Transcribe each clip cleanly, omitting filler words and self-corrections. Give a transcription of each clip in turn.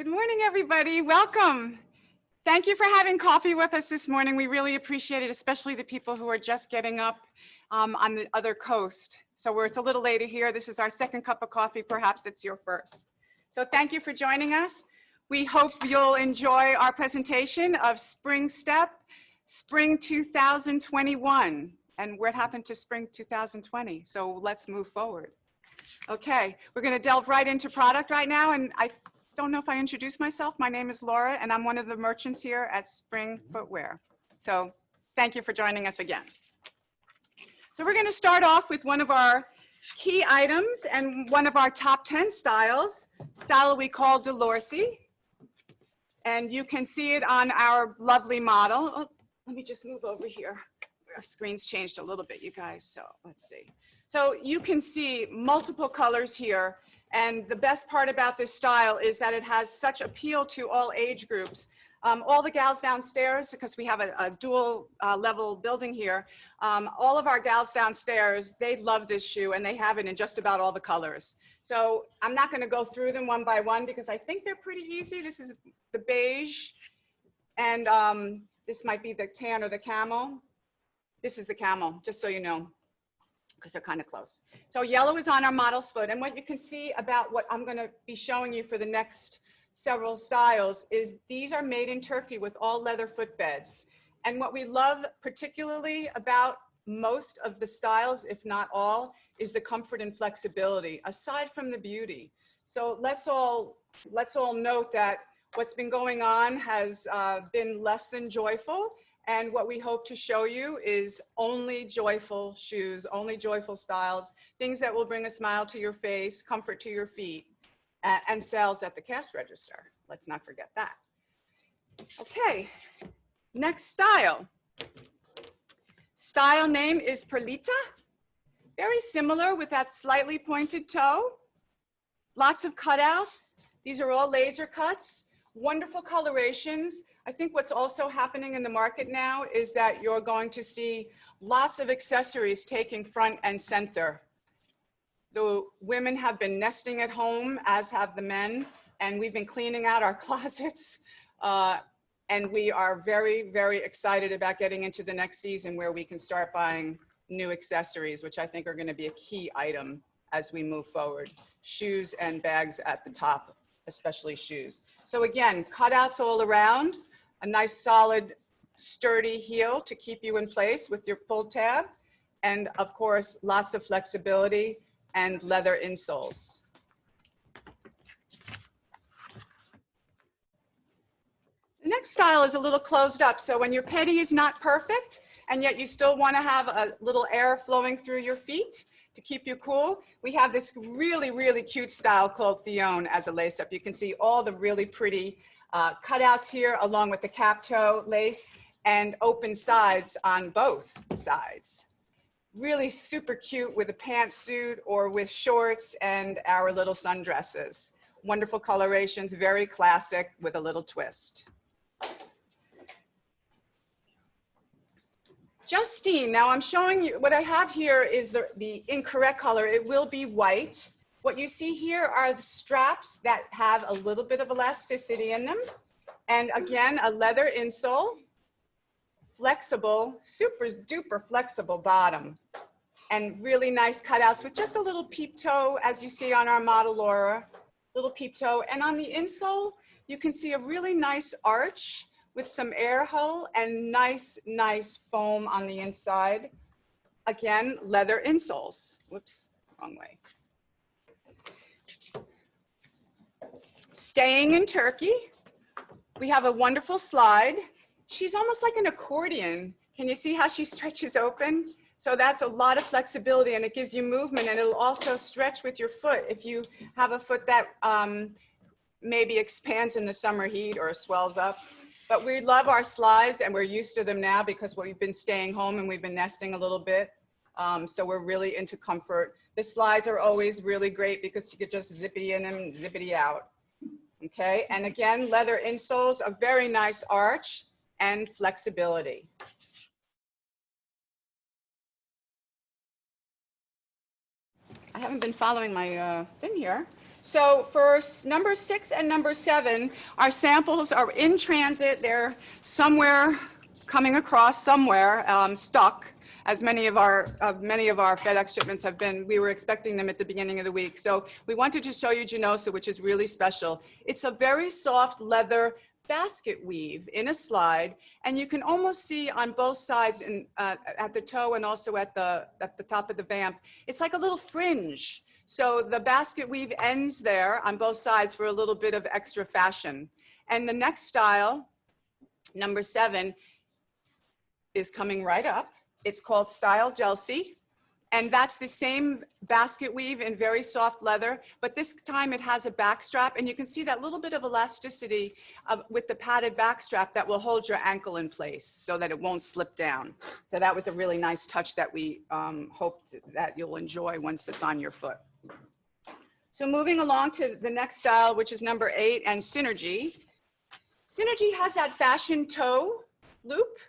Good morning, everybody. Welcome. Thank you for having coffee with us this morning. We really appreciate it, especially the people who are just getting up on the other coast. So it's a little later here. This is our second cup of coffee. Perhaps it's your first. So thank you for joining us. We hope you'll enjoy our presentation of Spring Step, Spring 2021. And what happened to Spring 2020? So let's move forward. Okay, we're going to delve right into product right now. And I don't know if I introduced myself. My name is Laura, and I'm one of the merchants here at Spring Footwear. So thank you for joining us again. So we're going to start off with one of our key items and one of our top 10 styles, style we call Delorsi. And you can see it on our lovely model. Oh, let me just move over here. Our screen's changed a little bit, you guys, so let's see. So you can see multiple colors here. And the best part about this style is that it has such appeal to all age groups. All the gals downstairs, because we have a dual level building here, all of our gals downstairs, they love this shoe and they have it in just about all the colors. So I'm not gonna go through them one by one because I think they're pretty easy. This is the beige and this might be the tan or the camel. This is the camel, just so you know, because they're kind of close. So yellow is on our model's foot. And what you can see about what I'm going to be showing you for the next several styles is these are made in Turkey with all leather footbeds. And what we love particularly about most of the styles, if not all, is the comfort and flexibility, aside from the beauty. So let's all note that what's been going on has been less than joyful. And what we hope to show you is only joyful shoes, only joyful styles, things that will bring a smile to your face, comfort to your feet, and sales at the cash register. Let's not forget that. Okay, next style. Style name is Perlita. Very similar with that slightly pointed toe. Lots of cutouts. These are all laser cuts. Wonderful colorations. I think what's also happening in the market now is that you're going to see lots of accessories taking front and center. The women have been nesting at home, as have the men, and we've been cleaning out our closets. And we are very, very excited about getting into the next season where we can start buying new accessories, which I think are going to be a key item as we move forward. Shoes and bags at the top, especially shoes. So again, cutouts all around. A nice solid sturdy heel to keep you in place with your pull tab. And of course, lots of flexibility and leather insoles. The next style is a little closed up. So when your pedi is not perfect and yet you still want to have a little air flowing through your feet to keep you cool, we have this really, really cute style called Thione as a lace up. You can see all the really pretty cutouts here along with the cap toe lace and open sides on both sides. Really super cute with a pantsuit or with shorts and our little sundresses. Wonderful colorations, very classic with a little twist. Justine, now I'm showing you, what I have here is the incorrect color. It will be white. What you see here are the straps that have a little bit of elasticity in them. And again, a leather insole, flexible, super duper flexible bottom, and really nice cutouts with just a little peep toe, as you see on our model, Laura, little peep toe. And on the insole, you can see a really nice arch with some air hole and nice, nice foam on the inside. Again, leather insoles. Whoops, wrong way. Staying in Turkey, we have a wonderful slide. She's almost like an accordion. Can you see how she stretches open? So that's a lot of flexibility and it gives you movement, and it'll also stretch with your foot if you have a foot that maybe expands in the summer heat or swells up. But we love our slides and we're used to them now because we've been staying home and we've been nesting a little bit. So we're really into comfort. The slides are always really great because you could just zippity in them and zippity out. Okay, and again, leather insoles, a very nice arch and flexibility. I haven't been following my thing here. So for number 6 and number 7, our samples are in transit. They're somewhere coming across somewhere, stuck, as many of our FedEx shipments have been. We were expecting them at the beginning of the week. So we wanted to show you Genosa, which is really special. It's a very soft leather basket weave in a slide, and you can almost see on both sides, at the toe and also at the top of the vamp, it's like a little fringe. So the basket weave ends there on both sides for a little bit of extra fashion. And the next style, number 7, is coming right up. It's called Style Jelsi. And that's the same basket weave in very soft leather, but this time it has a back strap, and you can see that little bit of elasticity with the padded back strap that will hold your ankle in place so that it won't slip down. So that was a really nice touch that we hope that you'll enjoy once it's on your foot. So moving along to the next style, which is number 8, and Synergy. Synergy has that fashion toe loop.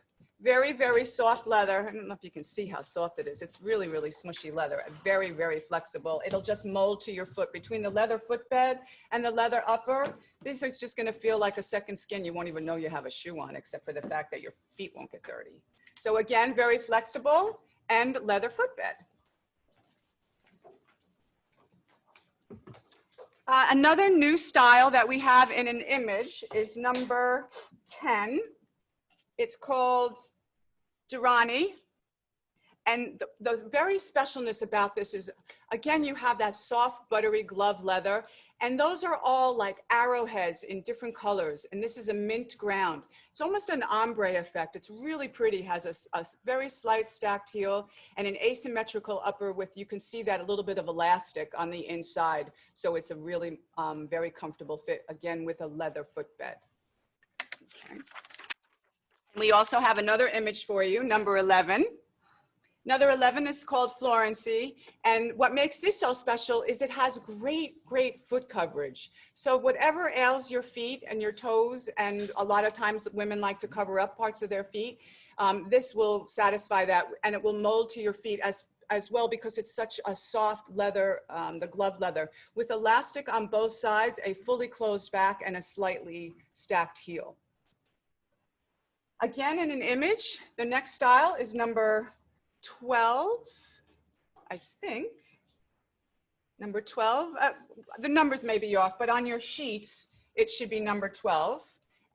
Very, very soft leather. I don't know if you can see how soft it is. It's really, really smushy leather. Very, very flexible. It'll just mold to your foot. Between the leather footbed and the leather upper, this is just going to feel like a second skin. You won't even know you have a shoe on, except for the fact that your feet won't get dirty. So again, very flexible and leather footbed. Another new style that we have in an image is number 10. It's called Durrani. And the very specialness about this is, again, you have that soft, buttery glove leather. And those are all like arrowheads in different colors. And this is a mint ground. It's almost an ombre effect. It's really pretty. Has a very slight stacked heel and an asymmetrical upper with, you can see that a little bit of elastic on the inside. So it's a really very comfortable fit, again, with a leather footbed. Okay. We also have another image for you, number 11. Number 11 is called Florency, and what makes this so special is it has great, great foot coverage. So whatever ails your feet and your toes, and a lot of times women like to cover up parts of their feet, this will satisfy that, and it will mold to your feet as well, because it's such a soft leather, the glove leather, with elastic on both sides, a fully closed back, and a slightly stacked heel. Again, in an image, the next style is number 12, I think. Number 12, the numbers may be off, but on your sheets, it should be number 12.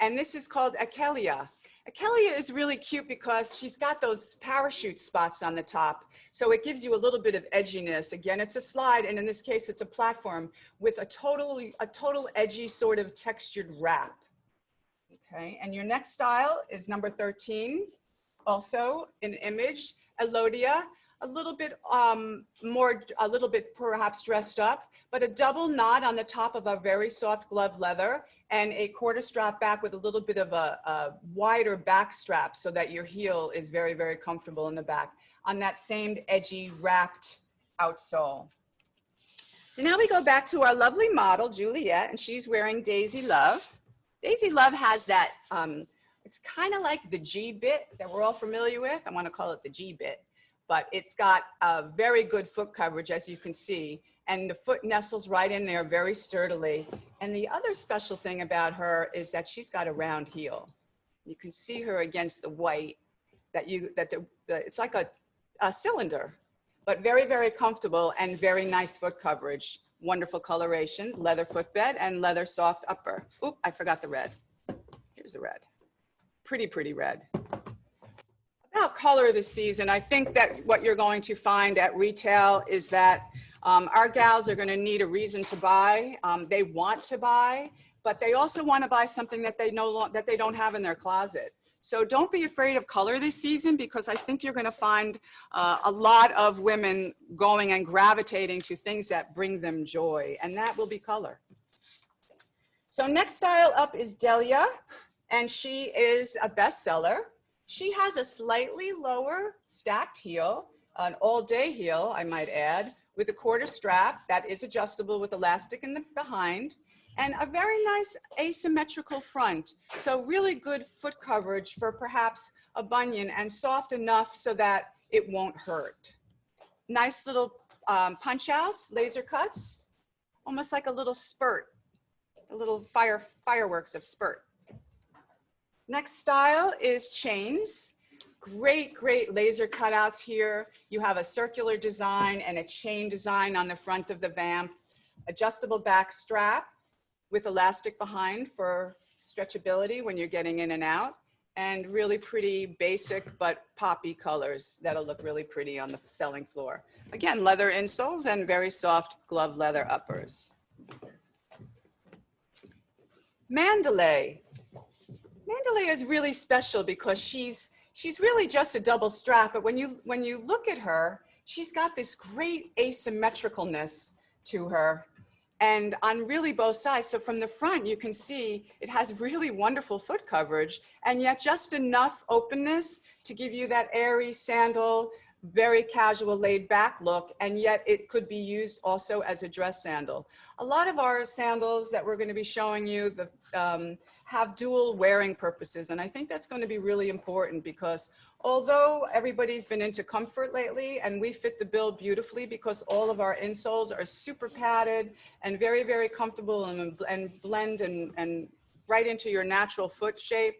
And this is called Akelia. Akelia is really cute because she's got those parachute spots on the top. So it gives you a little bit of edginess. Again, it's a slide, and in this case, it's a platform with a total edgy sort of textured wrap. Okay, and your next style is number 13, also an image, Elodia, a little bit perhaps dressed up, but a double knot on the top of a very soft glove leather, and a quarter strap back with a little bit of a wider back strap so that your heel is very, very comfortable in the back on that same edgy wrapped outsole. So now we go back to our lovely model, Juliet, and she's wearing Daisy Love. Daisy Love has that, it's kind of like the G-bit that we're all familiar with. I want to call it the G-bit, but it's got a very good foot coverage, as you can see, and the foot nestles right in there very sturdily. And the other special thing about her is that she's got a round heel. You can see her against the white, it's like a cylinder, but very, very comfortable and very nice foot coverage. Wonderful colorations, leather footbed and leather soft upper. Oop, I forgot the red. Here's the red. Pretty, pretty red. About color this season, I think that what you're going to find at retail is that our gals are going to need a reason to buy. They want to buy, but they also want to buy something that they don't have in their closet. So don't be afraid of color this season, because I think you're going to find a lot of women going and gravitating to things that bring them joy, and that will be color. So next style up is Delia, and she is a bestseller. She has a slightly lower stacked heel, an all-day heel, I might add, with a quarter strap that is adjustable with elastic in the behind, and a very nice asymmetrical front. So really good foot coverage for perhaps a bunion, and soft enough so that it won't hurt. Nice little punch outs, laser cuts, almost like a little spurt, a little fireworks of spurt. Next style is chains. Great, great laser cutouts here. You have a circular design and a chain design on the front of the vamp, adjustable back strap with elastic behind for stretchability when you're getting in and out, and really pretty basic but poppy colors that'll look really pretty on the selling floor. Again, leather insoles and very soft glove leather uppers. Mandalay. Mandalay is really special because she's really just a double strap, but when you look at her, she's got this great asymmetricalness to her, and on really both sides. So from the front, you can see it has really wonderful foot coverage, and yet just enough openness to give you that airy sandal, very casual laid back look, and yet it could be used also as a dress sandal. A lot of our sandals that we're going to be showing you have dual wearing purposes, and I think that's going to be really important because although everybody's been into comfort lately, and we fit the bill beautifully because all of our insoles are super padded and very, very comfortable and blend and right into your natural foot shape,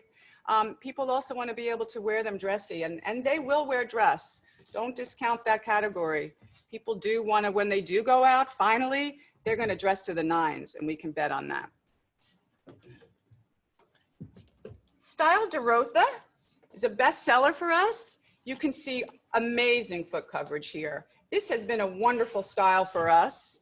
people also want to be able to wear them dressy, and they will wear dress. Don't discount that category. People do want to, when they do go out, finally, they're going to dress to the nines, and we can bet on that. Style Dorotha is a bestseller for us. You can see amazing foot coverage here. This has been a wonderful style for us,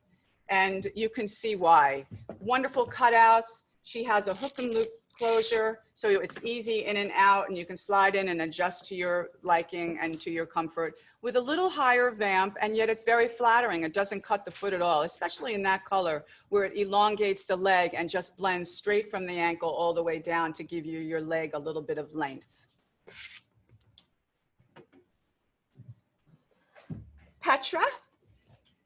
and you can see why. Wonderful cutouts. She has a hook and loop closure, so it's easy in and out, and you can slide in and adjust to your liking and to your comfort with a little higher vamp, and yet it's very flattering. It doesn't cut the foot at all, especially in that color where it elongates the leg and just blends straight from the ankle all the way down to give you your leg a little bit of length. Petra,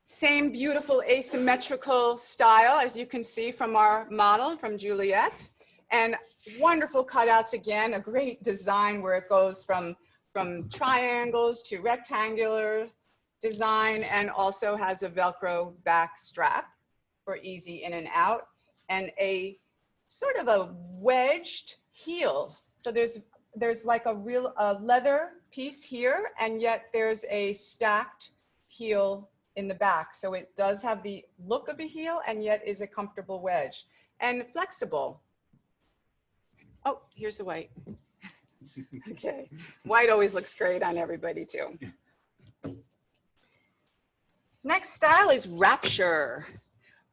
same beautiful asymmetrical style as you can see from our model, from Juliet, and wonderful cutouts again, a great design where it goes from triangles to rectangular design, and also has a Velcro back strap for easy in and out, and a sort of a wedged heel. So there's like a real leather piece here, and yet there's a stacked heel in the back. So it does have the look of a heel and yet is a comfortable wedge and flexible. Oh, here's the white. Okay, white always looks great on everybody too. Next style is Rapture.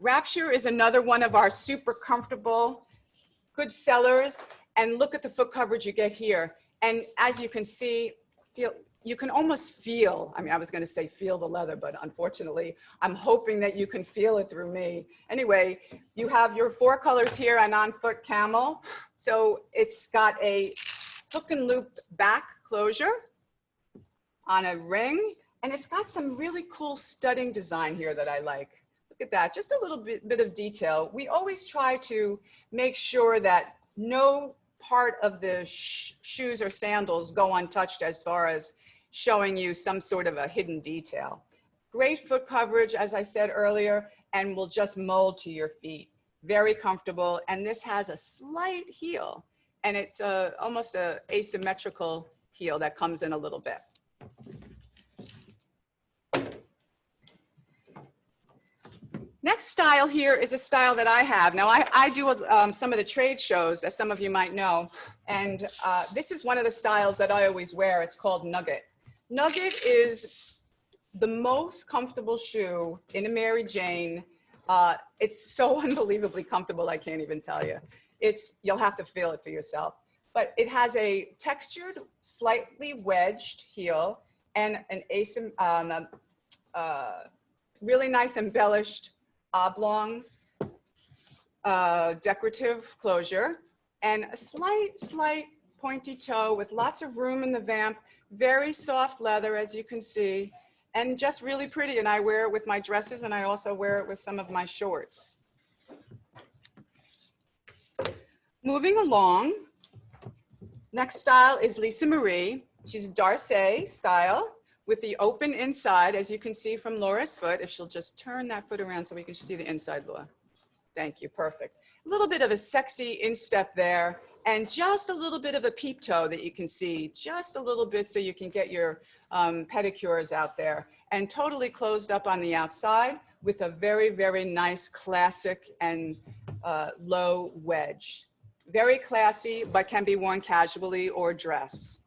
Rapture is another one of our super comfortable, good sellers. And look at the foot coverage you get here. And as you can see, you can almost feel, I mean, I was going to say feel the leather, but unfortunately, I'm hoping that you can feel it through me. Anyway, you have your 4 colors here and on foot camel. So it's got a hook and loop back closure on a ring, and it's got some really cool studding design here that I like. Look at that, just a little bit of detail. We always try to make sure that no part of the shoes or sandals go untouched as far as showing you some sort of a hidden detail. Great foot coverage, as I said earlier, and will just mold to your feet. Very comfortable, and this has a slight heel, and it's almost a asymmetrical heel that comes in a little bit. Next style here is a style that I have. Now I do some of the trade shows, as some of you might know, and this is one of the styles that I always wear. It's called Nugget. Nugget is the most comfortable shoe in a Mary Jane. It's so unbelievably comfortable, I can't even tell you. You'll have to feel it for yourself. But it has a textured, slightly wedged heel and an really nice embellished oblong decorative closure, and a slight pointy toe with lots of room in the vamp, very soft leather as you can see, and just really pretty. And I wear it with my dresses, and I also wear it with some of my shorts. Moving along, next style is Lisa Marie. She's Darcy style with the open inside, as you can see from Laura's foot. If she'll just turn that foot around so we can see the inside, Laura. Thank you, perfect. A little bit of a sexy instep there, and just a little bit of a peep toe that you can see, just a little bit so you can get your pedicures out there, and totally closed up on the outside with a very, very nice classic and low wedge. Very classy, but can be worn casually or dress.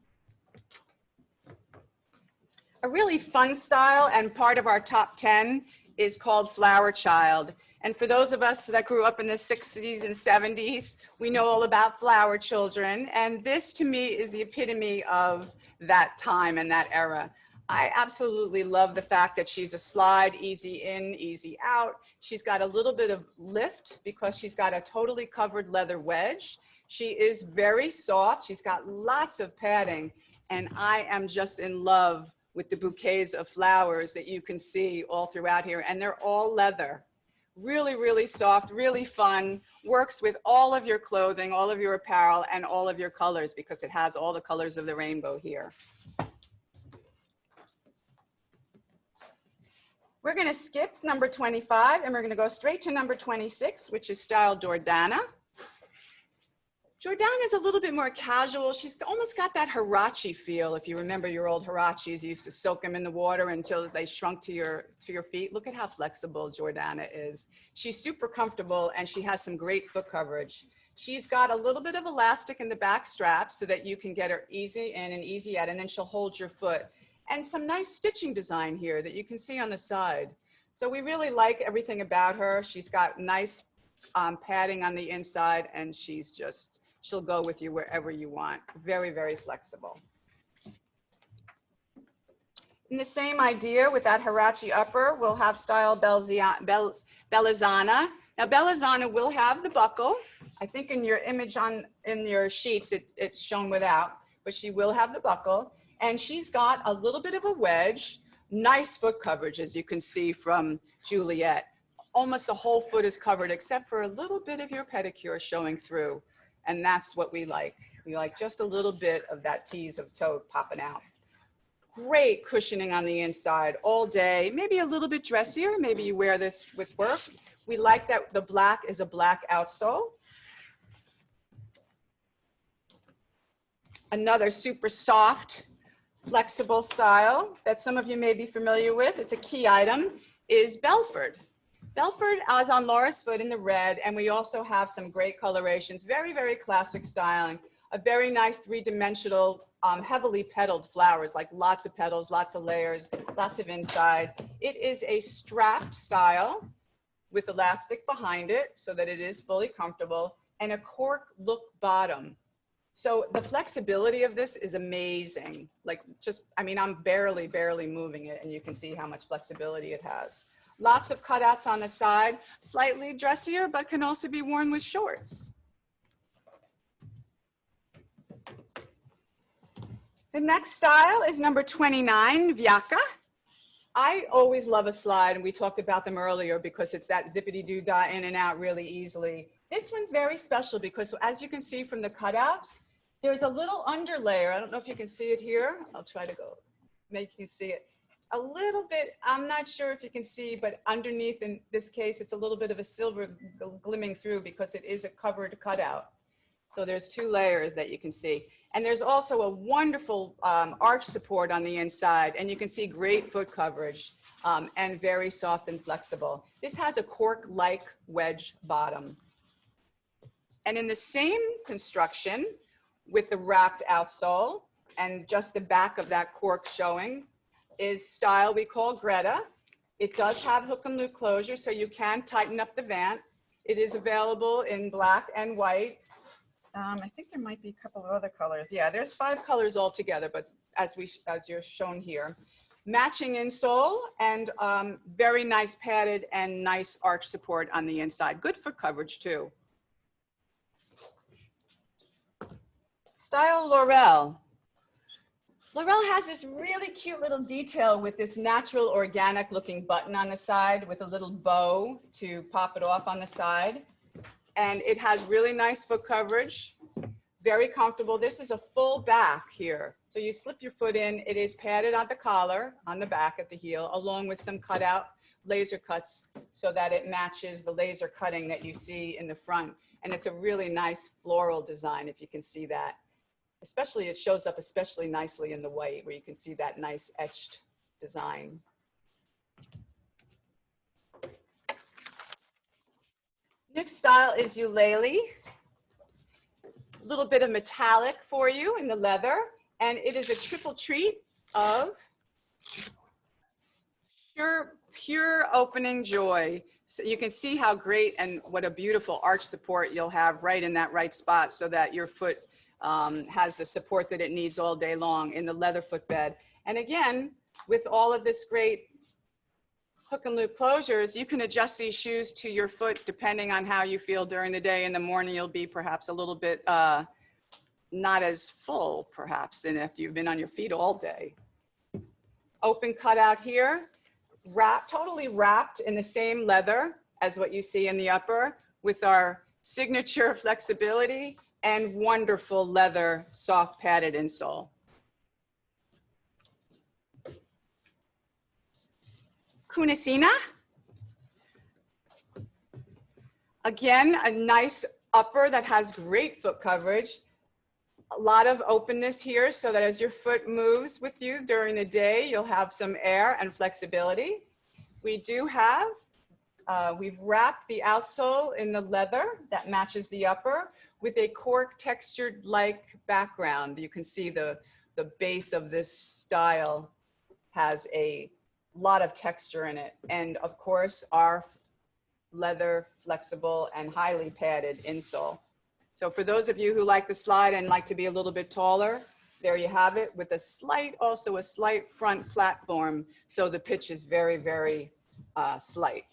A really fun style and part of our top 10 is called Flower Child. And for those of us that grew up in the 60s and 70s, we know all about flower children. And this to me is the epitome of that time and that era. I absolutely love the fact that she's a slide, easy in, easy out. She's got a little bit of lift because she's got a totally covered leather wedge. She is very soft. She's got lots of padding. And I am just in love with the bouquets of flowers that you can see all throughout here. And they're all leather. Really, really soft, really fun, works with all of your clothing, all of your apparel, and all of your colors because it has all the colors of the rainbow here. We're gonna skip number 25 and we're gonna go straight to number 26, which is style Jordana. Jordana is a little bit more casual. She's almost got that Huarache feel. If you remember your old Huaraches, you used to soak them in the water until they shrunk to your feet. Look at how flexible Jordana is. She's super comfortable and she has some great foot coverage. She's got a little bit of elastic in the back strap so that you can get her easy in and easy out, and then she'll hold your foot. And some nice stitching design here that you can see on the side. So we really like everything about her. She's got nice padding on the inside, and she'll go with you wherever you want. Very, very flexible. In the same idea with that Huarache upper, we'll have style Bellizana. Now Bellizana will have the buckle. I think in your image in your sheets, it's shown without, but she will have the buckle. And she's got a little bit of a wedge, nice foot coverage, as you can see from Juliet. Almost the whole foot is covered except for a little bit of your pedicure showing through. And that's what we like. We like just a little bit of that tease of toe popping out. Great cushioning on the inside all day. Maybe a little bit dressier. Maybe you wear this with work. We like that the black is a black outsole. Another super soft, flexible style that some of you may be familiar with, it's a key item, is Belford. Belford is on Laura's foot in the red, and we also have some great colorations, very, very classic styling, a very nice three-dimensional, heavily petaled flowers, like lots of petals, lots of layers, lots of inside. It is a strapped style with elastic behind it so that it is fully comfortable, and a cork look bottom. So the flexibility of this is amazing. Like I mean, I'm barely moving it, and you can see how much flexibility it has. Lots of cutouts on the side, slightly dressier, but can also be worn with shorts. The next style is number 29, Viaka. I always love a slide, and we talked about them earlier because it's that zippity-doo-dah in and out really easily. This one's very special because as you can see from the cutouts, there's a little underlayer. I don't know if you can see it here. I'll try to go, make you can see it. A little bit, I'm not sure if you can see, but underneath in this case, it's a little bit of a silver glimming through because it is a covered cutout. So there's two layers that you can see. And there's also a wonderful arch support on the inside, and you can see great foot coverage and very soft and flexible. This has a cork-like wedge bottom. And in the same construction with the wrapped outsole and just the back of that cork showing, is style we call Greta. It does have hook and loop closure, so you can tighten up the vant. It is available in black and white. I think there might be a couple of other colors. Yeah, there's 5 colors altogether, but as you're shown here. Matching insole and very nice padded and nice arch support on the inside. Good foot coverage too. Style Laurel. Laurel has this really cute little detail with this natural organic looking button on the side with a little bow to pop it off on the side. And it has really nice foot coverage, very comfortable. This is a full back here. So you slip your foot in. It is padded on the collar, on the back at the heel, along with some cutout laser cuts so that it matches the laser cutting that you see in the front. And it's a really nice floral design, if you can see that. Especially, it shows up especially nicely in the white, where you can see that nice etched design. Next style is ukulele. A little bit of metallic for you in the leather, and it is a triple treat of pure opening joy. So you can see how great and what a beautiful arch support you'll have right in that right spot, so that your foot has the support that it needs all day long in the leather footbed. And again, with all of this great hook and loop closures, you can adjust these shoes to your foot depending on how you feel during the day. In the morning, you'll be perhaps a little bit not as full, perhaps, than if you've been on your feet all day. Open cutout here, totally wrapped in the same leather as what you see in the upper, with our signature flexibility and wonderful leather soft padded insole. Kunasina. Again, a nice upper that has great foot coverage. A lot of openness here so that as your foot moves with you during the day, you'll have some air and flexibility. We do have, we've wrapped the outsole in the leather that matches the upper with a cork textured like background. You can see the base of this style has a lot of texture in it. And of course, our leather, flexible, and highly padded insole. So for those of you who like the slide and like to be a little bit taller, there you have it, with a slight, also a slight front platform. So the pitch is very, very slight.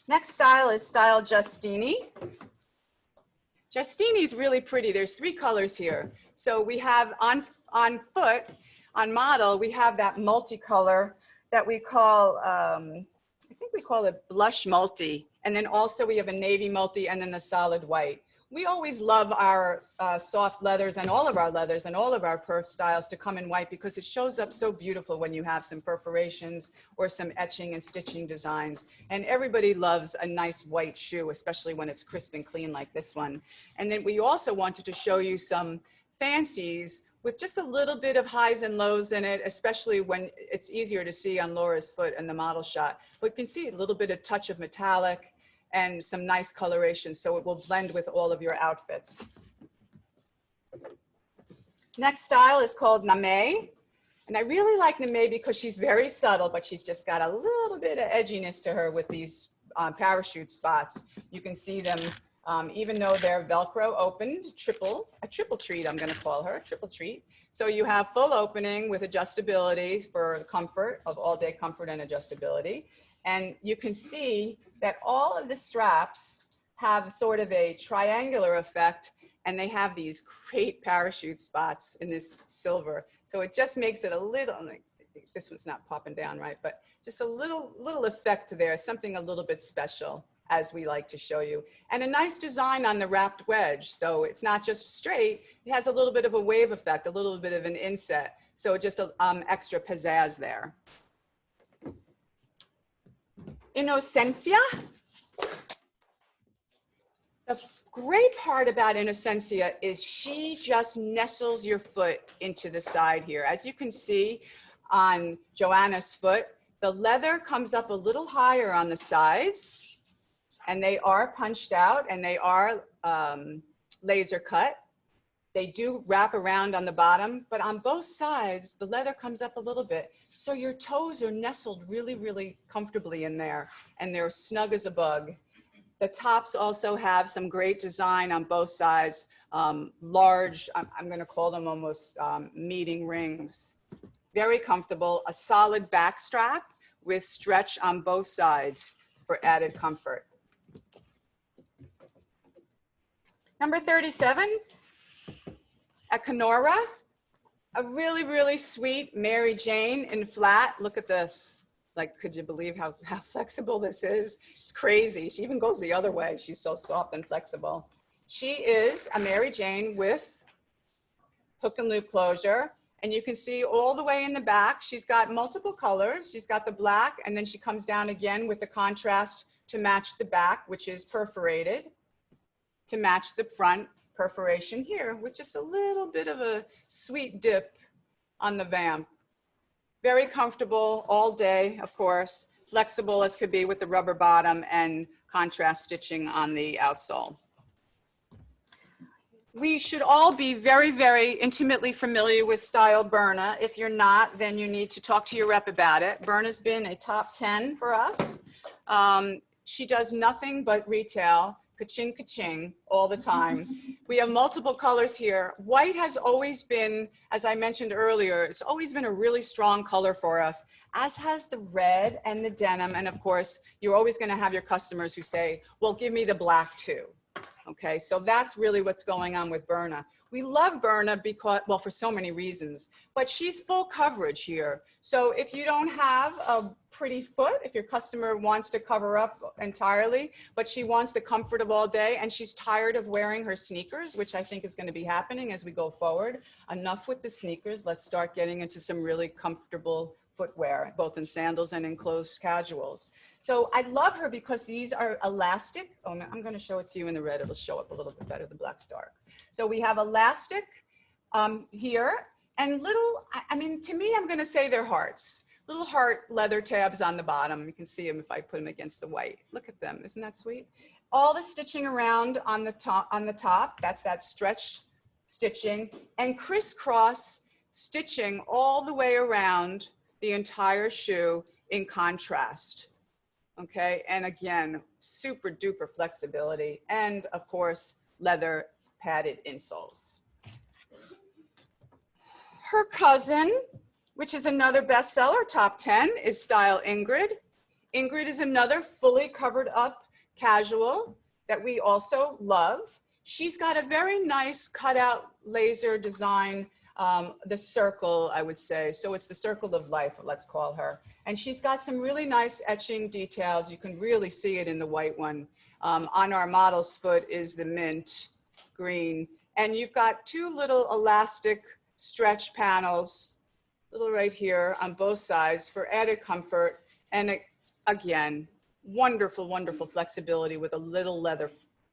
Next style is style Justini. Justini is really pretty. There's 3 colors here. So we have on foot, on model, we have that multicolor that we call, I think we call it blush multi. And then also we have a navy multi and then the solid white. We always love our soft leathers and all of our leathers and all of our perf styles to come in white, because it shows up so beautiful when you have some perforations or some etching and stitching designs. And everybody loves a nice white shoe, especially when it's crisp and clean like this one. And then we also wanted to show you some fancies with just a little bit of highs and lows in it, especially when it's easier to see on Laura's foot in the model shot. But you can see a little bit of touch of metallic and some nice coloration, so it will blend with all of your outfits. Next style is called Name. And I really like Name because she's very subtle, but she's just got a little bit of edginess to her with these parachute spots. You can see them, even though they're Velcro opened, a triple treat, I'm gonna call her, a triple treat. So you have full opening with adjustability for comfort, of all day comfort and adjustability. And you can see that all of the straps have sort of a triangular effect, and they have these great parachute spots in this silver. So it just makes it a little, this one's not popping down right, but just a little effect there, something a little bit special, as we like to show you. And a nice design on the wrapped wedge. So it's not just straight, it has a little bit of a wave effect, a little bit of an inset. So just extra pizzazz there. Innocencia. The great part about Innocencia is she just nestles your foot into the side here. As you can see on Joanna's foot, the leather comes up a little higher on the sides, and they are punched out and they are laser cut. They do wrap around on the bottom, but on both sides, the leather comes up a little bit. So your toes are nestled really, really comfortably in there, and they're snug as a bug. The tops also have some great design on both sides. Large, I'm gonna call them almost meeting rings. Very comfortable, a solid back strap with stretch on both sides for added comfort. Number 37. Econora, a really, really sweet Mary Jane in flat. Look at this. Like, could you believe how flexible this is? It's crazy. She even goes the other way. She's so soft and flexible. She is a Mary Jane with hook and loop closure. And you can see all the way in the back, she's got multiple colors. She's got the black, and then she comes down again with the contrast to match the back, which is perforated, to match the front perforation here, with just a little bit of a sweet dip on the vamp. Very comfortable all day, of course, flexible as could be with the rubber bottom and contrast stitching on the outsole. We should all be very, very intimately familiar with style Berna. If you're not, then you need to talk to your rep about it. Berna's been a top 10 for us. She does nothing but retail, ka-ching, ka-ching, all the time. We have multiple colors here. White has always been, as I mentioned earlier, it's always been a really strong color for us, as has the red and the denim. And of course, you're always gonna have your customers who say, well, give me the black too. Okay, so that's really what's going on with Berna. We love Berna because, well, for so many reasons, but she's full coverage here. So if you don't have a pretty foot, if your customer wants to cover up entirely, but she wants the comfort of all day and she's tired of wearing her sneakers, which I think is going to be happening as we go forward. Enough with the sneakers. Let's start getting into some really comfortable footwear, both in sandals and in closed casuals. So I love her because these are elastic. Oh, I'm going to show it to you in the red. It'll show up a little bit better. The black's dark. So we have elastic here and little, I mean, to me, I'm going to say they're hearts. Little heart leather tabs on the bottom. You can see them if I put them against the white. Look at them. Isn't that sweet? All the stitching around on the top, that's that stretch stitching, and crisscross stitching all the way around the entire shoe in contrast. Okay, and again, super duper flexibility, and of course, leather padded insoles. Her cousin, which is another bestseller, top 10, is Style Ingrid. Ingrid is another fully covered up casual that we also love. She's got a very nice cutout laser design, the circle, I would say. So it's the circle of life, let's call her. And she's got some really nice etching details. You can really see it in the white one. On our model's foot is the mint green. And you've got two little elastic stretch panels, little right here on both sides for added comfort. And again, wonderful, wonderful flexibility with a little leather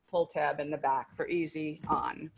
pull tab in the back for easy on.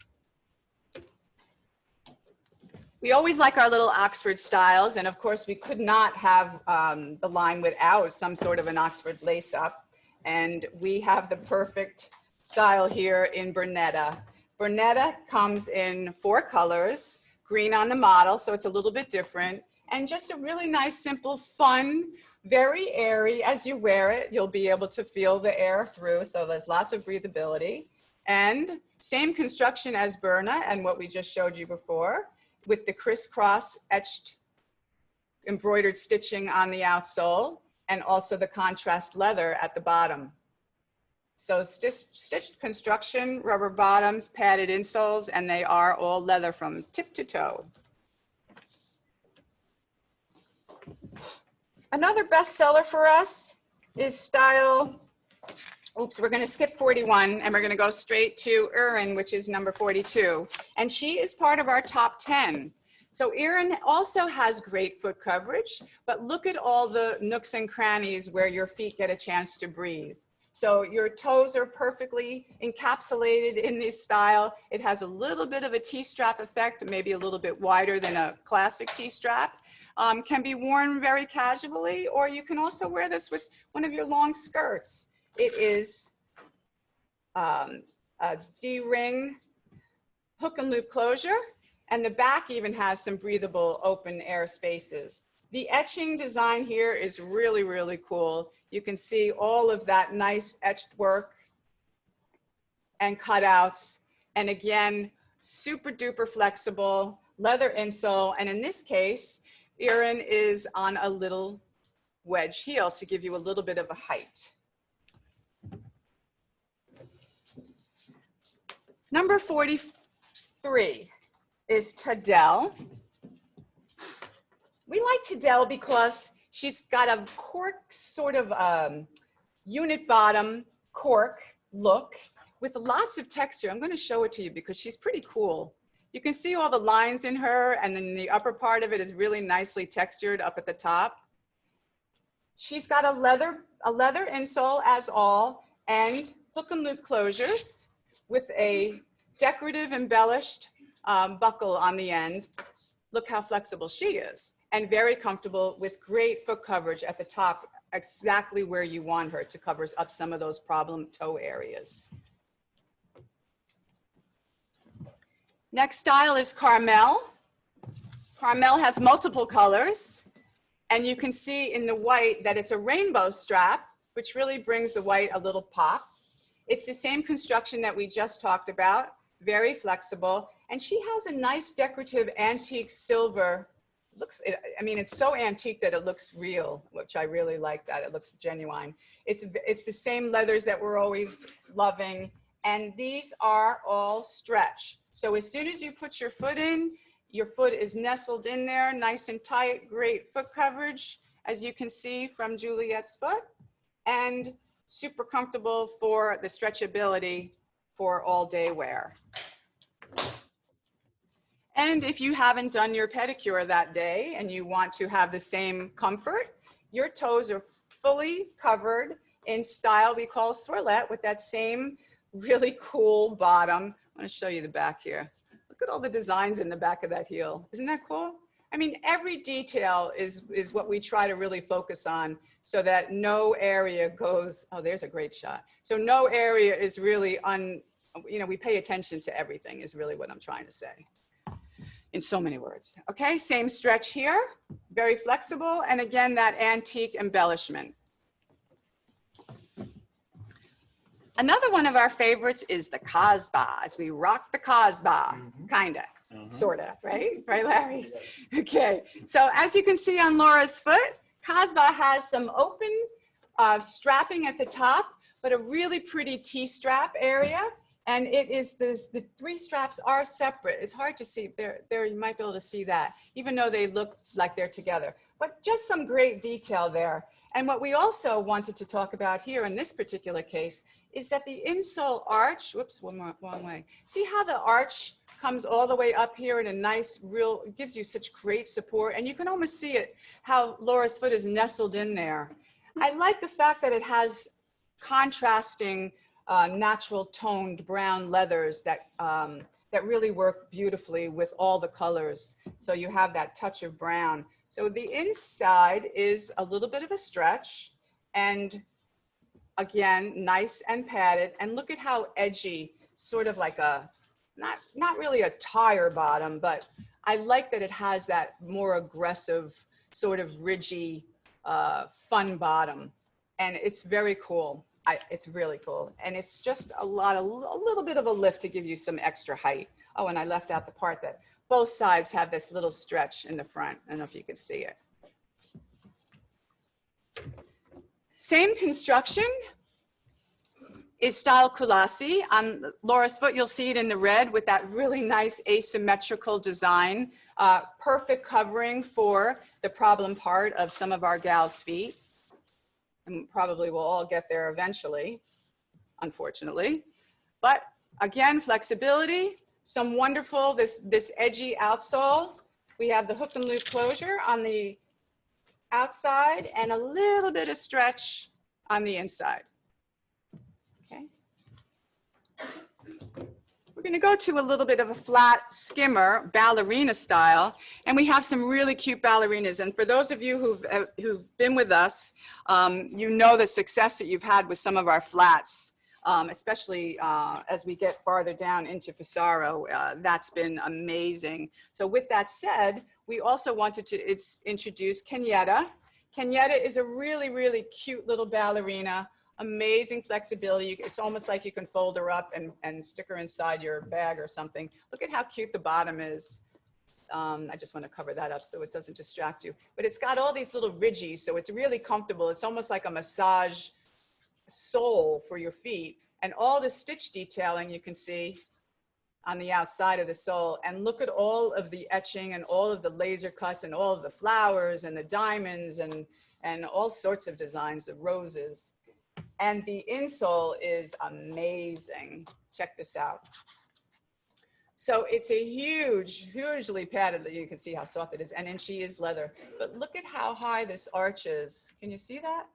We always like our little Oxford styles, and of course we could not have the line without some sort of an Oxford lace up. And we have the perfect style here in Bernetta. Bernetta comes in 4 colors, green on the model, so it's a little bit different, and just a really nice, simple, fun, very airy. As you wear it, you'll be able to feel the air through, so there's lots of breathability. And same construction as Berna and what we just showed you before, with the crisscross etched embroidered stitching on the outsole, and also the contrast leather at the bottom. So stitched construction, rubber bottoms, padded insoles, and they are all leather from tip to toe. Another bestseller for us is Style, oops, we're going to skip 41 and we're going to go straight to Erin, which is number 42. And she is part of our top 10. So Erin also has great foot coverage, but look at all the nooks and crannies where your feet get a chance to breathe. So your toes are perfectly encapsulated in this style. It has a little bit of a T-strap effect, maybe a little bit wider than a classic T-strap. Can be worn very casually, or you can also wear this with one of your long skirts. It is a D-ring hook and loop closure, and the back even has some breathable open air spaces. The etching design here is really, really cool. You can see all of that nice etched work and cutouts. And again, super duper flexible, leather insole. And in this case, Erin is on a little wedge heel to give you a little bit of a height. Number 43 is Tadell. We like Tadell because she's got a cork sort of unit bottom cork look with lots of texture. I'm going to show it to you because she's pretty cool. You can see all the lines in her, and then the upper part of it is really nicely textured up at the top. She's got a leather insole as all, and hook and loop closures with a decorative embellished buckle on the end. Look how flexible she is, and very comfortable with great foot coverage at the top, exactly where you want her to cover up some of those problem toe areas. Next style is Carmel. Carmel has multiple colors, and you can see in the white that it's a rainbow strap, which really brings the white a little pop. It's the same construction that we just talked about, very flexible, and she has a nice decorative antique silver. I mean, it's so antique that it looks real, which I really like that. It looks genuine. It's the same leathers that we're always loving, and these are all stretch. So as soon as you put your foot in, your foot is nestled in there, nice and tight, great foot coverage, as you can see from Juliet's foot, and super comfortable for the stretchability for all day wear. And if you haven't done your pedicure that day and you want to have the same comfort, your toes are fully covered in style we call swirlette with that same really cool bottom. I want to show you the back here. Look at all the designs in the back of that heel. Isn't that cool? I mean, every detail is what we try to really focus on so that no area goes, oh, there's a great shot. So no area is really we pay attention to everything is really what I'm trying to say in so many words. Okay, same stretch here, very flexible. And again, that antique embellishment. Another one of our favorites is the Casbah, as we rock the Casbah, kinda, sorta, right? Right, Larry? Yes. Okay, so as you can see on Laura's foot, Casbah has some open strapping at the top, but a really pretty T-strap area. And it is the three straps are separate. It's hard to see there. You might be able to see that, even though they look like they're together. But just some great detail there. And what we also wanted to talk about here in this particular case is that the insole arch, whoops, wrong way. See how the arch comes all the way up here in a nice, it gives you such great support. And you can almost see it, how Laura's foot is nestled in there. I like the fact that it has contrasting natural toned brown leathers that really work beautifully with all the colors. So you have that touch of brown. So the inside is a little bit of a stretch, and again, nice and padded. And look at how edgy, sort of like not really a tire bottom, but I like that it has that more aggressive, sort of ridgy, fun bottom. And it's very cool. It's really cool. And it's just a little bit of a lift to give you some extra height. Oh, and I left out the part that both sides have this little stretch in the front. I don't know if you can see it. Same construction is style Kulasi. On Laura's foot, you'll see it in the red with that really nice asymmetrical design. Perfect covering for the problem part of some of our gals' feet. And probably we'll all get there eventually, unfortunately. But again, flexibility, some wonderful, this edgy outsole. We have the hook and loop closure on the outside and a little bit of stretch on the inside. Okay. We're going to go to a little bit of a flat skimmer ballerina style, and we have some really cute ballerinas. And for those of you who've been with us, you know the success that you've had with some of our flats, especially as we get farther down into Fusaro. That's been amazing. So with that said, we also wanted to introduce Kenyatta. Kenyatta is a really, really cute little ballerina. Amazing flexibility. It's almost like you can fold her up and stick her inside your bag or something. Look at how cute the bottom is. I just want to cover that up so it doesn't distract you. But it's got all these little ridges, so it's really comfortable. It's almost like a massage sole for your feet. And all the stitch detailing you can see on the outside of the sole. And look at all of the etching and all of the laser cuts and all of the flowers and the diamonds and all sorts of designs, the roses. And the insole is amazing. Check this out. So it's a hugely padded, you can see how soft it is, and she is leather. But look at how high this arch is. Can you see that?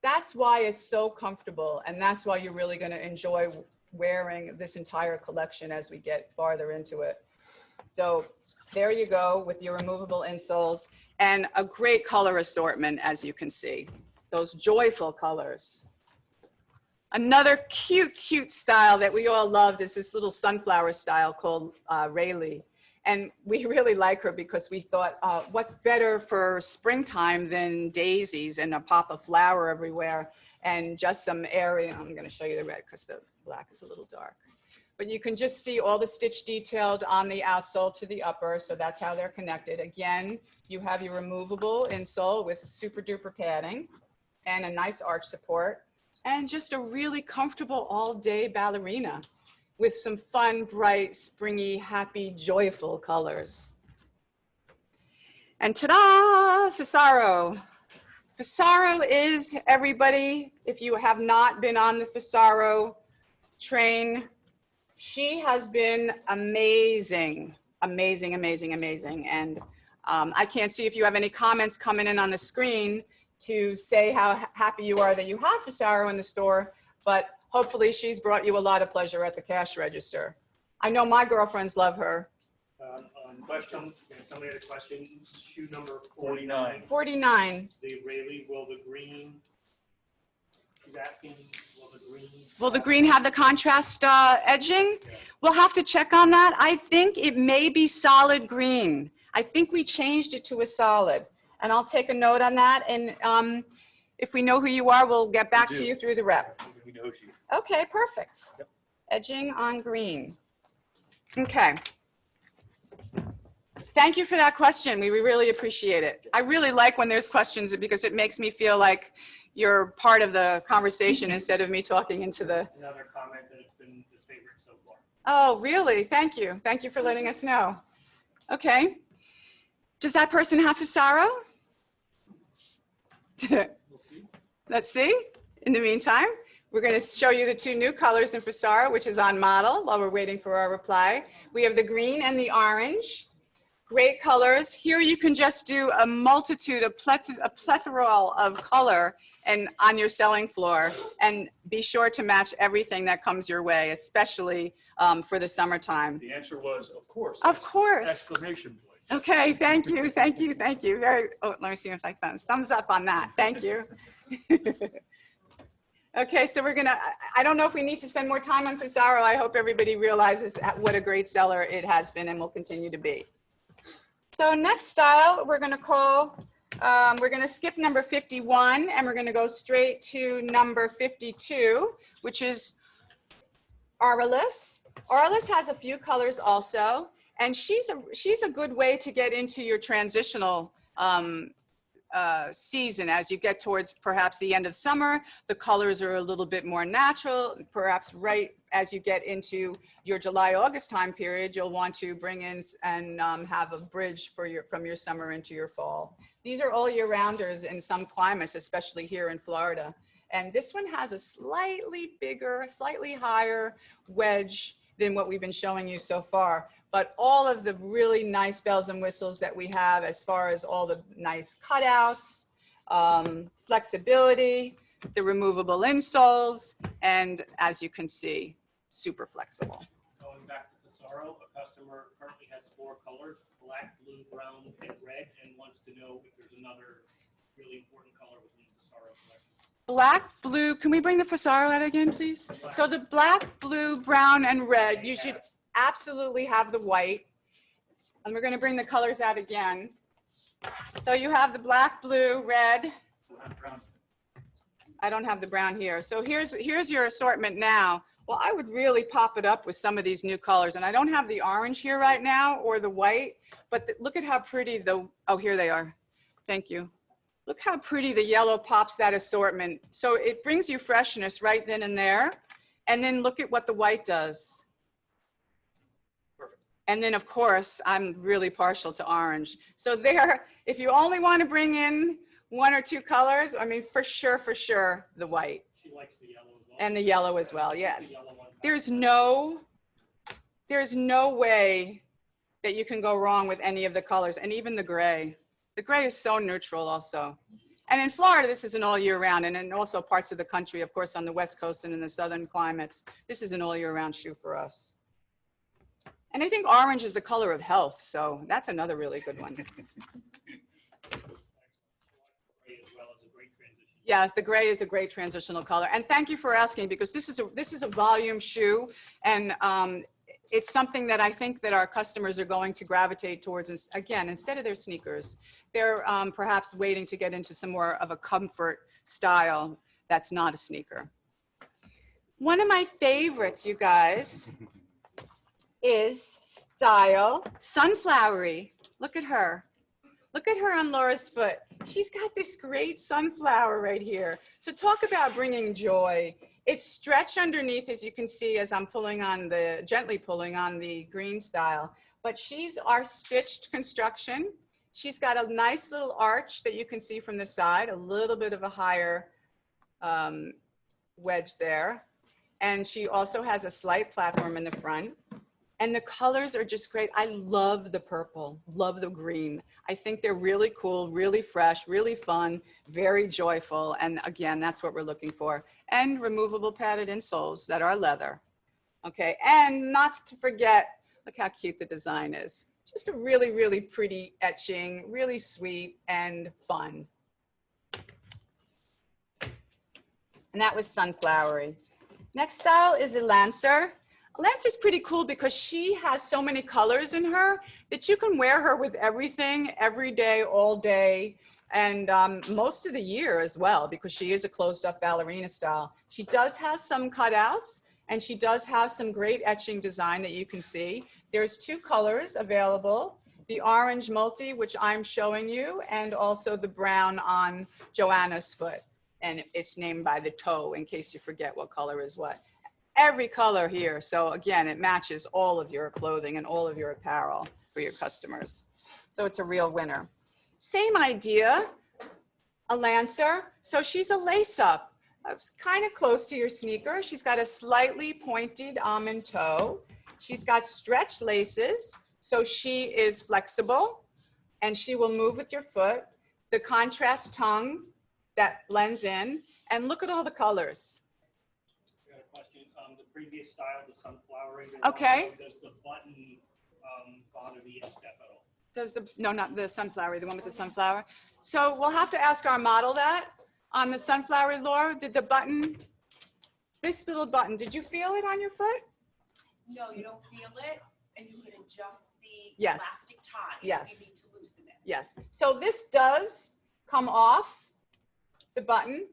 That's why it's so comfortable, and that's why you're really going to enjoy wearing this entire collection as we get farther into it. So there you go with your removable insoles, and a great color assortment, as you can see. Those joyful colors. Another cute style that we all loved is this little sunflower style called Rayleigh. And we really like her because we thought, what's better for springtime than daisies and a pop of flower everywhere and just some airy. I'm going to show you the red because the black is a little dark. But you can just see all the stitch detailed on the outsole to the upper. So that's how they're connected. Again, you have your removable insole with super duper padding and a nice arch support. And just a really comfortable all-day ballerina with some fun, bright, springy, happy, joyful colors. And ta-da, Fissaro. Fissaro is, everybody, if you have not been on the Fissaro train, she has been amazing, amazing, amazing, amazing. And I can't see if you have any comments coming in on the screen to say how happy you are that you have Fissaro in the store, but hopefully she's brought you a lot of pleasure at the cash register. I know my girlfriends love her. Question, somebody had a question, shoe number 49. 49. The Rayleigh, will the green, she's asking, will the green? Will the green have the contrast edging? Yeah. We'll have to check on that. I think it may be solid green. I think we changed it to a solid. And I'll take a note on that. And if we know who you are, we'll get back to you through the rep. We know she. Okay, perfect. Yep. Edging on green. Okay. Thank you for that question. We really appreciate it. I really like when there's questions because it makes me feel like you're part of the conversation instead of me talking into the... Another comment that it's been the favorite so far. Oh, really? Thank you. Thank you for letting us know. Okay. Does that person have Fissaro? We'll see. Let's see. In the meantime, we're going to show you the two new colors in Fissaro, which is on model while we're waiting for our reply. We have the green and the orange. Great colors. Here you can just do a multitude, a plethora of color and on your selling floor, and be sure to match everything that comes your way, especially for the summertime. The answer was, of course. Of course. Exclamation point. Okay, thank you, thank you, thank you. Very, oh, let me see if I can, thumbs up on that. Thank you. Okay, so we're gonna, I don't know if we need to spend more time on Fissaro. I hope everybody realizes what a great seller it has been and will continue to be. So next style, we're gonna call, we're gonna skip number 51 and we're gonna go straight to number 52, which is Aurelus. Aurelus has a few colors also. And she's a good way to get into your transitional season as you get towards perhaps the end of summer. The colors are a little bit more natural. Perhaps right as you get into your July, August time period, you'll want to bring in and have a bridge for from your summer into your fall. These are all year rounders in some climates, especially here in Florida. And this one has a slightly bigger, slightly higher wedge than what we've been showing you so far. But all of the really nice bells and whistles that we have as far as all the nice cutouts, flexibility, the removable insoles, and as you can see, super flexible. Going back to Fissaro, a customer currently has 4 colors, black, blue, brown, and red, and wants to know if there's another really important color within the Fissaro collection. Black, blue, can we bring the Fissaro out again, please? So the black, blue, brown, and red, you should absolutely have the white. And we're going to bring the colors out again. So you have the black, blue, red. I don't have the brown here. So here's your assortment now. Well, I would really pop it up with some of these new colors. And I don't have the orange here right now or the white, but look at how pretty oh, here they are. Thank you. Look how pretty the yellow pops that assortment. So it brings you freshness right then and there. And then look at what the white does. And then, of course, I'm really partial to orange. So there, if you only want to bring in 1 or 2 colors, I mean, for sure, the white. She likes the yellow as well. And the yellow as well, yeah. The yellow one. There's no way that you can go wrong with any of the colors, and even the gray. The gray is so neutral also. And in Florida, this is an all year round, and in also parts of the country, of course, on the West Coast and in the southern climates, this is an all year round shoe for us. And I think orange is the color of health, so that's another really good one. Gray as well as a great transition. Yes, the gray is a great transitional color. And thank you for asking, because this is a volume shoe, and it's something that I think that our customers are going to gravitate towards. Again, instead of their sneakers, they're perhaps waiting to get into some more of a comfort style that's not a sneaker. One of my favorites, you guys, is style Sunflowery. Look at her. Look at her on Laura's foot. She's got this great sunflower right here. So talk about bringing joy. It's stretched underneath, as you can see, as I'm gently pulling on the green style. But she's our stitched construction. She's got a nice little arch that you can see from the side, a little bit of a higher wedge there. And she also has a slight platform in the front. And the colors are just great. I love the purple, love the green. I think they're really cool, really fresh, really fun, very joyful. And again, that's what we're looking for. And removable padded insoles that are leather. Okay, and not to forget, look how cute the design is. Just a really, really pretty etching, really sweet and fun. And that was Sunflowery. Next style is a Lancer. Lancer's pretty cool because she has so many colors in her that you can wear her with everything, every day, all day, and most of the year as well, because she is a closed up ballerina style. She does have some cutouts, and she does have some great etching design that you can see. There's two colors available, the orange multi, which I'm showing you, and also the brown on Joanna's foot. And it's named by the toe in case you forget what color is what. Every color here. So again, it matches all of your clothing and all of your apparel for your customers. So it's a real winner. Same idea, a Lancer. So she's a lace up. It's kind of close to your sneaker. She's got a slightly pointed almond toe. She's got stretch laces. So she is flexible and she will move with your foot. The contrast tongue that blends in, and look at all the colors. Question. The previous style, the sunflower. Okay. Does the button bother the instep at all? Does no, not the sunflower, the one with the sunflower. So we'll have to ask our model that. On the sunflower, Laura, did the button, this little button, did you feel it on your foot? No, you don't feel it, and you can adjust the Yes. elastic tie Yes. if you need to loosen it. Yes. So this does come off the button,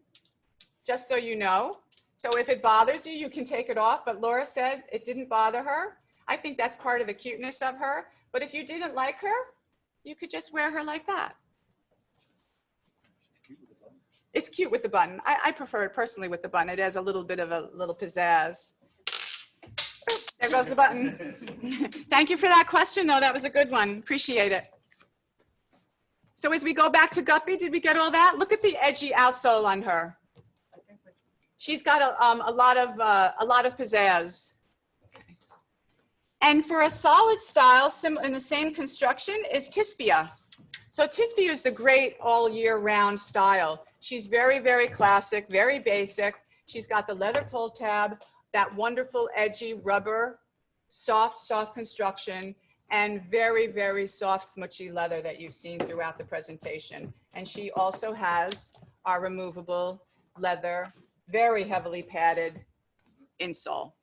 just so you know. So if it bothers you, you can take it off, but Laura said it didn't bother her. I think that's part of the cuteness of her. But if you didn't like her, you could just wear her like that. It's cute with the button. I prefer it personally with the button. It has a little bit of a little pizzazz. There goes the button. Thank you for that question, though. That was a good one. Appreciate it. So as we go back to Guppy, did we get all that? Look at the edgy outsole on her. She's got a lot of pizzazz. And for a solid style, in the same construction, is Tispia. So Tispia is the great all year round style. She's very, very classic, very basic. She's got the leather pull tab, that wonderful edgy rubber, soft construction, and very, very soft smutchy leather that you've seen throughout the presentation. And she also has our removable leather, very heavily padded insole.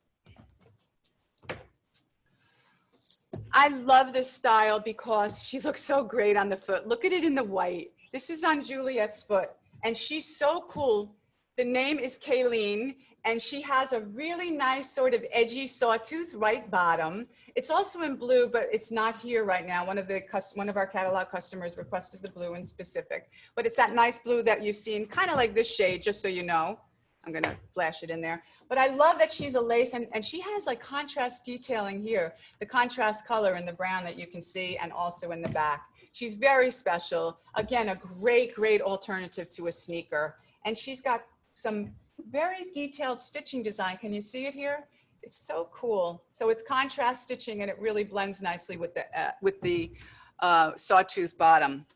I love this style because she looks so great on the foot. Look at it in the white. This is on Juliet's foot, and she's so cool. The name is Kayleen, and she has a really nice sort of edgy sawtooth right bottom. It's also in blue, but it's not here right now. One of our catalog customers requested the blue in specific, but it's that nice blue that you've seen, kind of like this shade, just so you know. I'm gonna flash it in there. But I love that she's a lace, and she has like contrast detailing here, the contrast color in the brown that you can see, and also in the back. She's very special. Again, a great, great alternative to a sneaker. And she's got some very detailed stitching design. Can you see it here? It's so cool. So it's contrast stitching and it really blends nicely with the sawtooth bottom.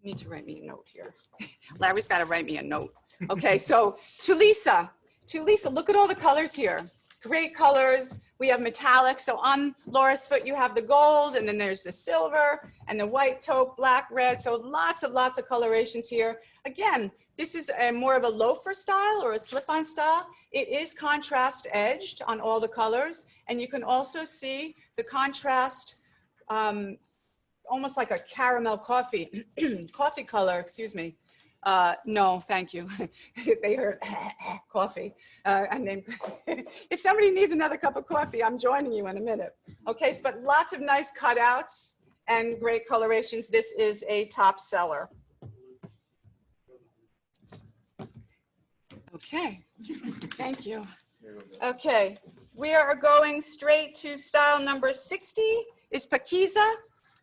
Need to write me a note here. Larry's got to write me a note. Okay, so to Lisa, look at all the colors here. Great colors. We have metallic. So on Laura's foot, you have the gold, and then there's the silver and the white taupe, black, red. So lots of colorations here. Again, this is more of a loafer style or a slip-on style. It is contrast edged on all the colors, and you can also see the contrast. Almost like a caramel coffee color, excuse me. No, thank you. They heard coffee. And then if somebody needs another cup of coffee, I'm joining you in a minute. Okay, so, but lots of nice cutouts and great colorations. This is a top seller. Okay, thank you. Okay, we are going straight to style number 60 is Paquiza.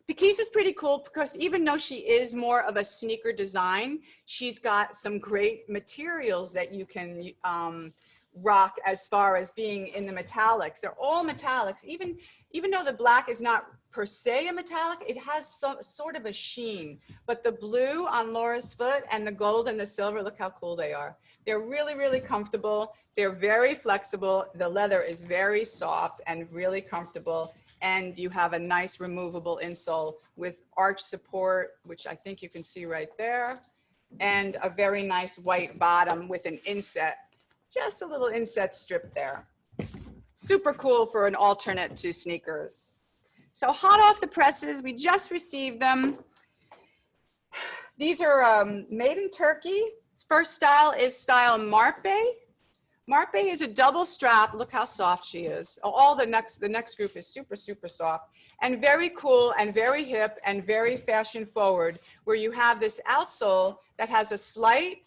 Paquiza's pretty cool because even though she is more of a sneaker design, she's got some great materials that you can rock as far as being in the metallics. They're all metallics. Even though the black is not per se a metallic, it has some sort of a sheen. But the blue on Laura's foot and the gold and the silver, look how cool they are. They're really, really comfortable. They're very flexible. The leather is very soft and really comfortable. And you have a nice removable insole with arch support, which I think you can see right there, and a very nice white bottom with an inset, just a little inset strip there. Super cool for an alternate to sneakers. So hot off the presses, we just received them. These are made in Turkey. First style is style Marpe. Marpe is a double strap. Look how soft she is. All the next group is super, super soft and very cool and very hip and very fashion forward, where you have this outsole that has a slight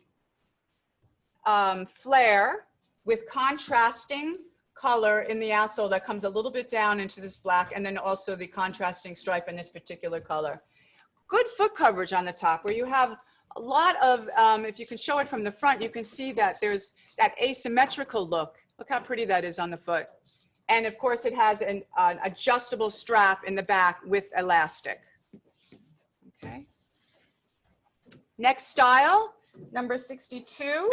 flare with contrasting color in the outsole that comes a little bit down into this black, and then also the contrasting stripe in this particular color. Good foot coverage on the top, where you have a lot of, if you can show it from the front, you can see that there's that asymmetrical look. Look how pretty that is on the foot. And of course it has an adjustable strap in the back with elastic. Okay. Next style, number 62,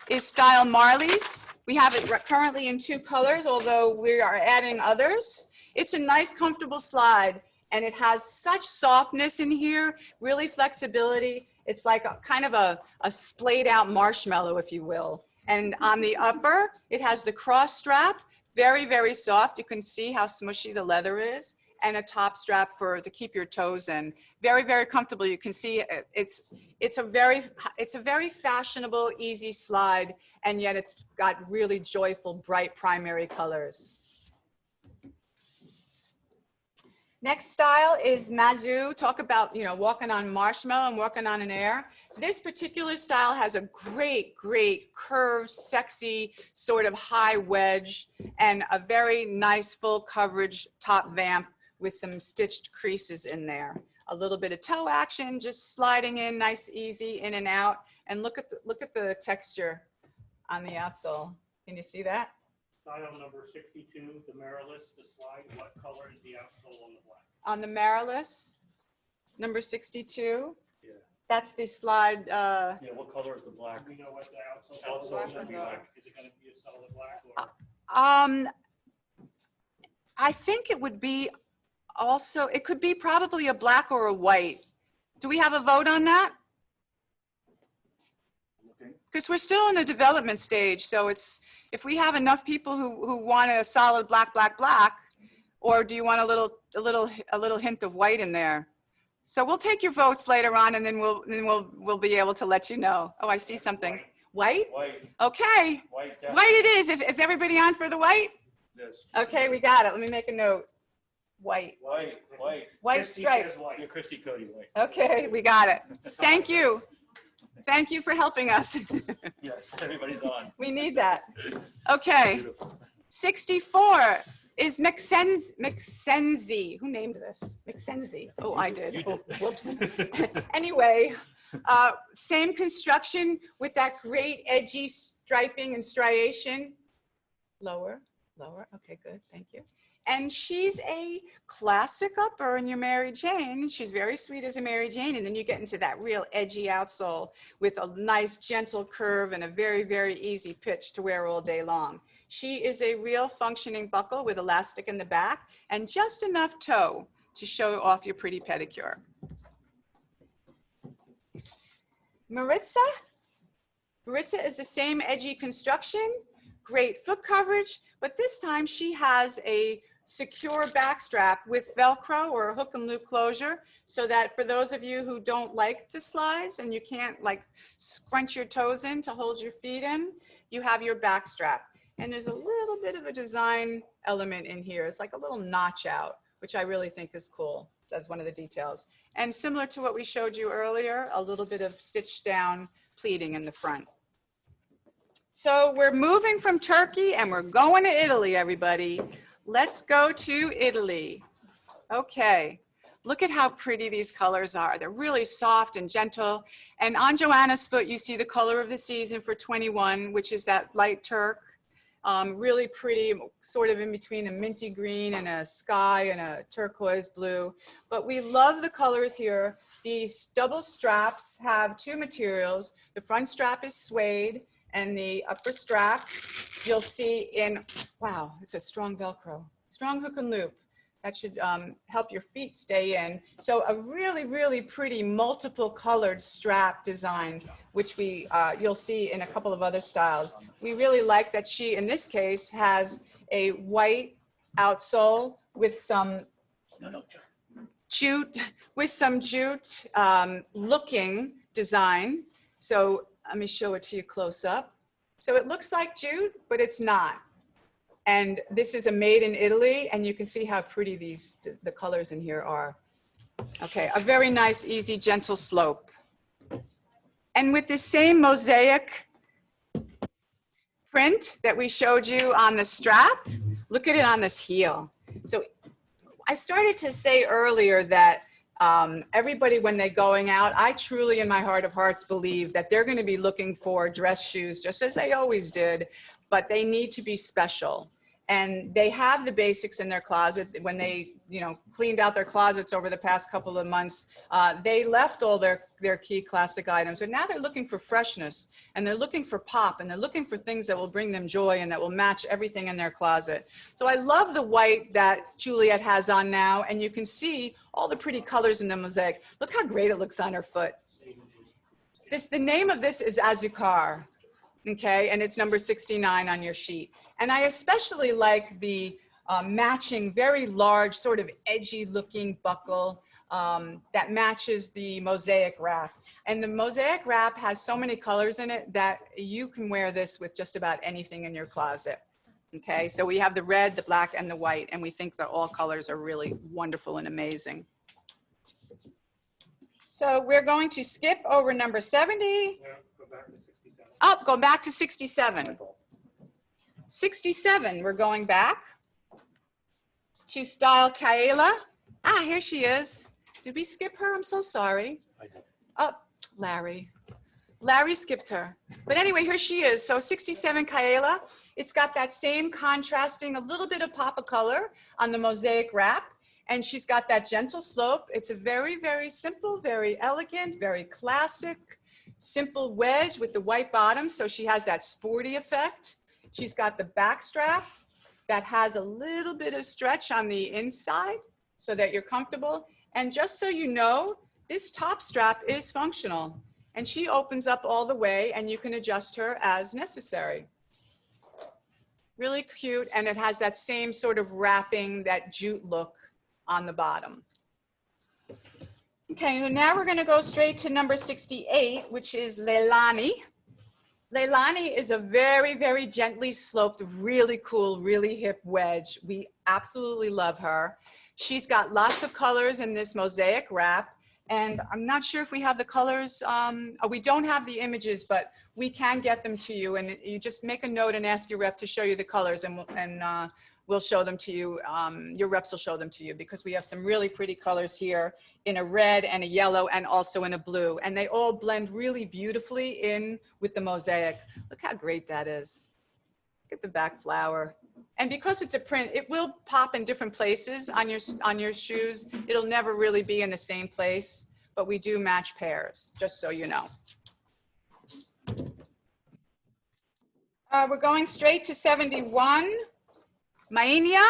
is style Marley's. We have it currently in 2 colors, although we are adding others. It's a nice, comfortable slide, and it has such softness in here, really flexibility. It's like a kind of a splayed out marshmallow, if you will. And on the upper, it has the cross strap, very, very soft. You can see how smushy the leather is, and a top strap to keep your toes in. Very, very comfortable. You can see it's a very fashionable, easy slide, and yet it's got really joyful, bright primary colors. Next style is Mazou. Talk about, you know, walking on marshmallow and walking on an air. This particular style has a great, great curved, sexy, sort of high wedge and a very nice full coverage top vamp with some stitched creases in there. A little bit of toe action, just sliding in, nice, easy, in and out. And look at the texture on the outsole. Can you see that? Style number 62, the Marilis, the slide. What color is the outsole on the black? On the Marilis, number 62. Yeah. That's the slide. Yeah, what color is the black? Do we know what the outsole Outsole color is gonna be black? Is it going to be a solid black? Or? I think it would be also, it could be probably a black or a white. Do we have a vote on that? Because we're still in the development stage, so it's, if we have enough people who want a solid black, black, black, or do you want a little hint of white in there? So we'll take your votes later on, and then we'll be able to let you know. Oh, I see something. White? White. Okay. White. White it is. Is everybody on for the white? Yes. Okay, we got it. Let me make a note. White. White. White. White Christy stripe. says white. Yeah, Christy Cody white. Okay, we got it. Thank you. Thank you for helping us. Yes, everybody's on. We need that. Okay, Beautiful. 64. is McKenzie. Who named this? McKenzie. Oh, I did. Oh, whoops. Anyway, same construction with that great edgy striping and striation. Lower, lower. Okay, good. Thank you. And she's a classic upper in your Mary Jane. She's very sweet as a Mary Jane. And then you get into that real edgy outsole with a nice gentle curve and a very, very easy pitch to wear all day long. She is a real functioning buckle with elastic in the back and just enough toe to show off your pretty pedicure. Maritza. Maritza is the same edgy construction, great foot coverage, but this time she has a secure backstrap with Velcro or a hook and loop closure, so that for those of you who don't like to slides and you can't like scrunch your toes in to hold your feet in, you have your backstrap. And there's a little bit of a design element in here. It's like a little notch out, which I really think is cool. That's one of the details. And similar to what we showed you earlier, a little bit of stitched down pleating in the front. So we're moving from Turkey and we're going to Italy, everybody. Let's go to Italy. Okay, look at how pretty these colors are. They're really soft and gentle. And on Joanna's foot, you see the color of the season for 21, which is that light turk. Really pretty, sort of in between a minty green and a sky and a turquoise blue. But we love the colors here. These double straps have two materials. The front strap is suede, and the upper strap you'll see in, wow, it's a strong Velcro, strong hook and loop. That should help your feet stay in. So a really, really pretty multiple colored strap design, which you'll see in a couple of other styles. We really like that she, in this case, has a white outsole with some jute, looking design. So let me show it to you close up. So it looks like jute, but it's not. And this is a made in Italy, and you can see how pretty the colors in here are. Okay, a very nice, easy, gentle slope. And with the same mosaic print that we showed you on the strap, look at it on this heel. So I started to say earlier that everybody, when they're going out, I truly in my heart of hearts believe that they're going to be looking for dress shoes just as they always did, but they need to be special. And they have the basics in their closet. When they, cleaned out their closets over the past couple of months, they left all their key classic items, but now they're looking for freshness, and they're looking for pop, and they're looking for things that will bring them joy and that will match everything in their closet. So I love the white that Juliet has on now, and you can see all the pretty colors in the mosaic. Look how great it looks on her foot. The name of this is Azucar, okay, and it's number 69 on your sheet. And I especially like the matching, very large, sort of edgy looking buckle that matches the mosaic wrap. And the mosaic wrap has so many colors in it that you can wear this with just about anything in your closet. Okay, so we have the red, the black, and the white, and we think that all colors are really wonderful and amazing. So we're going to skip over number 70. Yeah, go back to 67. Up, go back to 67. 67, we're going back to style Kayla. Ah, here she is. Did we skip her? I'm so sorry. Oh, Larry. Larry skipped her. But anyway, here she is. So 67 Kayla. It's got that same contrasting, a little bit of pop of color on the mosaic wrap. And she's got that gentle slope. It's a very, very simple, very elegant, very classic, simple wedge with the white bottom. So she has that sporty effect. She's got the back strap that has a little bit of stretch on the inside so that you're comfortable. And just so you know, this top strap is functional, and she opens up all the way, and you can adjust her as necessary. Really cute, and it has that same sort of wrapping, that jute look on the bottom. Okay, now we're going to go straight to number 68, which is Leilani. Leilani is a very, very gently sloped, really cool, really hip wedge. We absolutely love her. She's got lots of colors in this mosaic wrap, and I'm not sure if we have the colors. We don't have the images, but we can get them to you, and you just make a note and ask your rep to show you the colors, and we'll show them to you. Your reps will show them to you because we have some really pretty colors here in a red and a yellow and also in a blue. And they all blend really beautifully in with the mosaic. Look how great that is. Look at the back flower. And because it's a print, it will pop in different places on your shoes. It'll never really be in the same place, but we do match pairs, just so you know. We're going straight to 71. Maenia.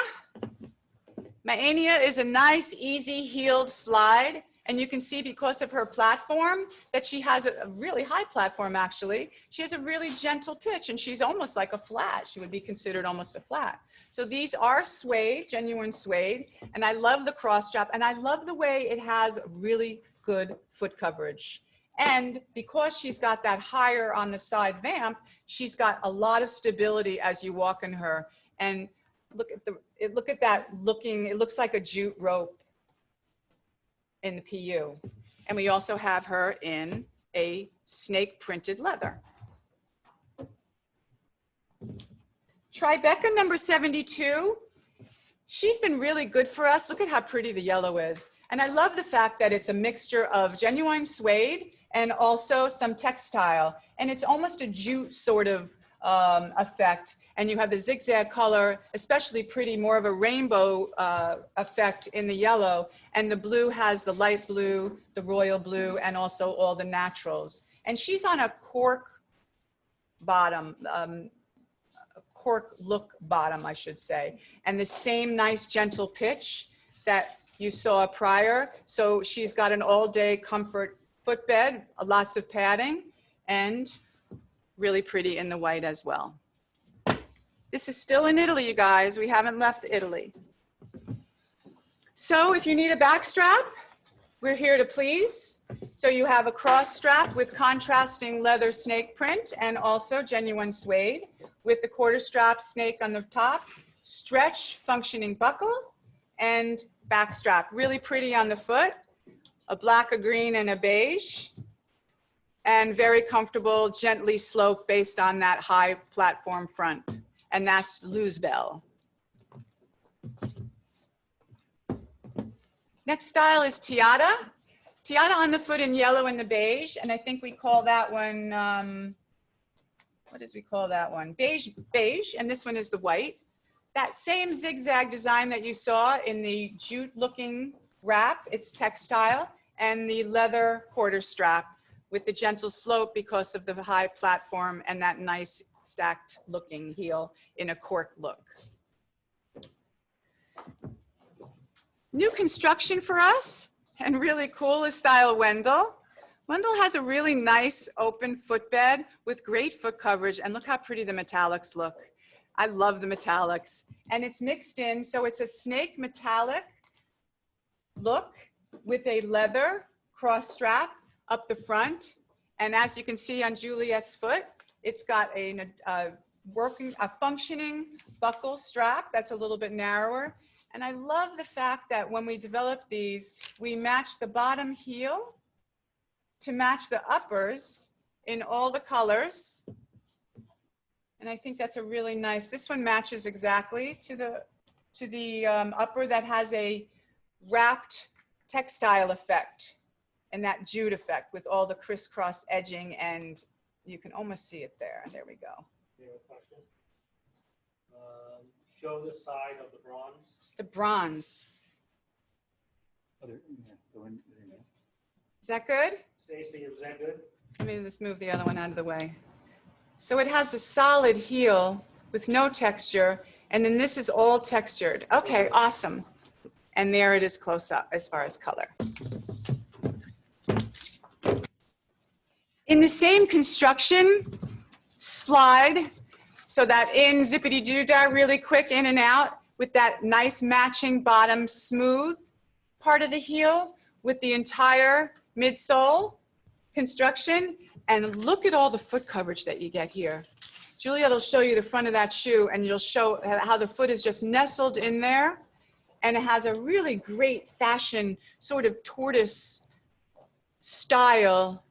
Maenia is a nice, easy heeled slide. And you can see because of her platform that she has a really high platform, actually. She has a really gentle pitch and she's almost like a flat. She would be considered almost a flat. So these are suede, genuine suede. And I love the cross strap and I love the way it has really good foot coverage. And because she's got that higher on the side vamp, she's got a lot of stability as you walk in her. And look at that looking, it looks like a jute rope in the PU. And we also have her in a snake printed leather. Tribeca number 72. She's been really good for us. Look at how pretty the yellow is. And I love the fact that it's a mixture of genuine suede and also some textile. And it's almost a jute sort of effect. And you have the zigzag color, especially pretty, more of a rainbow effect in the yellow. And the blue has the light blue, the royal blue, and also all the naturals. And she's on a cork bottom, cork look bottom, I should say. And the same nice gentle pitch that you saw prior. So she's got an all-day comfort footbed, lots of padding, and really pretty in the white as well. This is still in Italy, you guys. We haven't left Italy. So if you need a back strap, we're here to please. So you have a cross strap with contrasting leather snake print and also genuine suede with the quarter strap snake on the top, stretch functioning buckle, and back strap. Really pretty on the foot, a black, a green, and a beige. And very comfortable, gently sloped based on that high platform front. And that's Luzbel. Next style is Tiara. Tiara on the foot in yellow and the beige. And I think we call that one, what does we call that one? Beige, beige, and this one is the white. That same zigzag design that you saw in the jute looking wrap, it's textile, and the leather quarter strap with the gentle slope because of the high platform and that nice stacked looking heel in a cork look. New construction for us and really cool is style Wendell. Wendell has a really nice open footbed with great foot coverage, and look how pretty the metallics look. I love the metallics, and it's mixed in, so it's a snake metallic look with a leather cross strap up the front. And as you can see on Juliet's foot, it's got a functioning buckle strap that's a little bit narrower. And I love the fact that when we developed these, we matched the bottom heel to match the uppers in all the colors. And I think that's a really nice, this one matches exactly to the upper that has a wrapped textile effect and that jute effect with all the crisscross edging, and you can almost see it there. There we go. Any other questions? Show the side of the bronze. The bronze. Is that good? Stacy, is that good? Let me just move the other one out of the way. So it has the solid heel with no texture, and then this is all textured. Okay, awesome. And there it is close up as far as color. In the same construction, slide, so that in zippity-doo-dah, really quick in and out with that nice matching bottom smooth part of the heel with the entire midsole construction. And look at all the foot coverage that you get here. Juliet will show you the front of that shoe and you'll show how the foot is just nestled in there. And it has a really great fashion sort of tortoise style,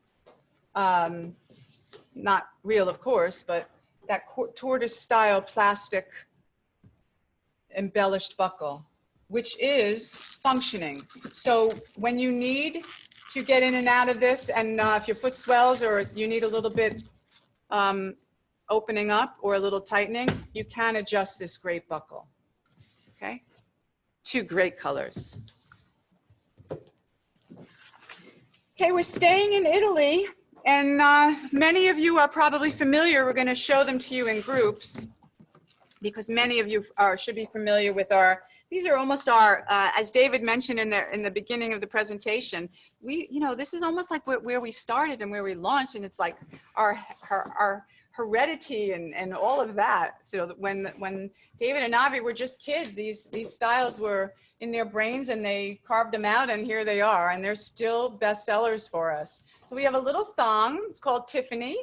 not real of course, but that tortoise style plastic embellished buckle, which is functioning. So when you need to get in and out of this, and if your foot swells or you need a little bit opening up or a little tightening, you can adjust this great buckle. Okay, 2 great colors. Okay, we're staying in Italy, and many of you are probably familiar. We're going to show them to you in groups because many of you should be familiar with these are almost our, as David mentioned in the beginning of the presentation, this is almost like where we started and where we launched, and it's like our heredity and all of that. So when David and Avi were just kids, these styles were in their brains and they carved them out, and here they are, and they're still bestsellers for us. So we have a little thong. It's called Tiffany.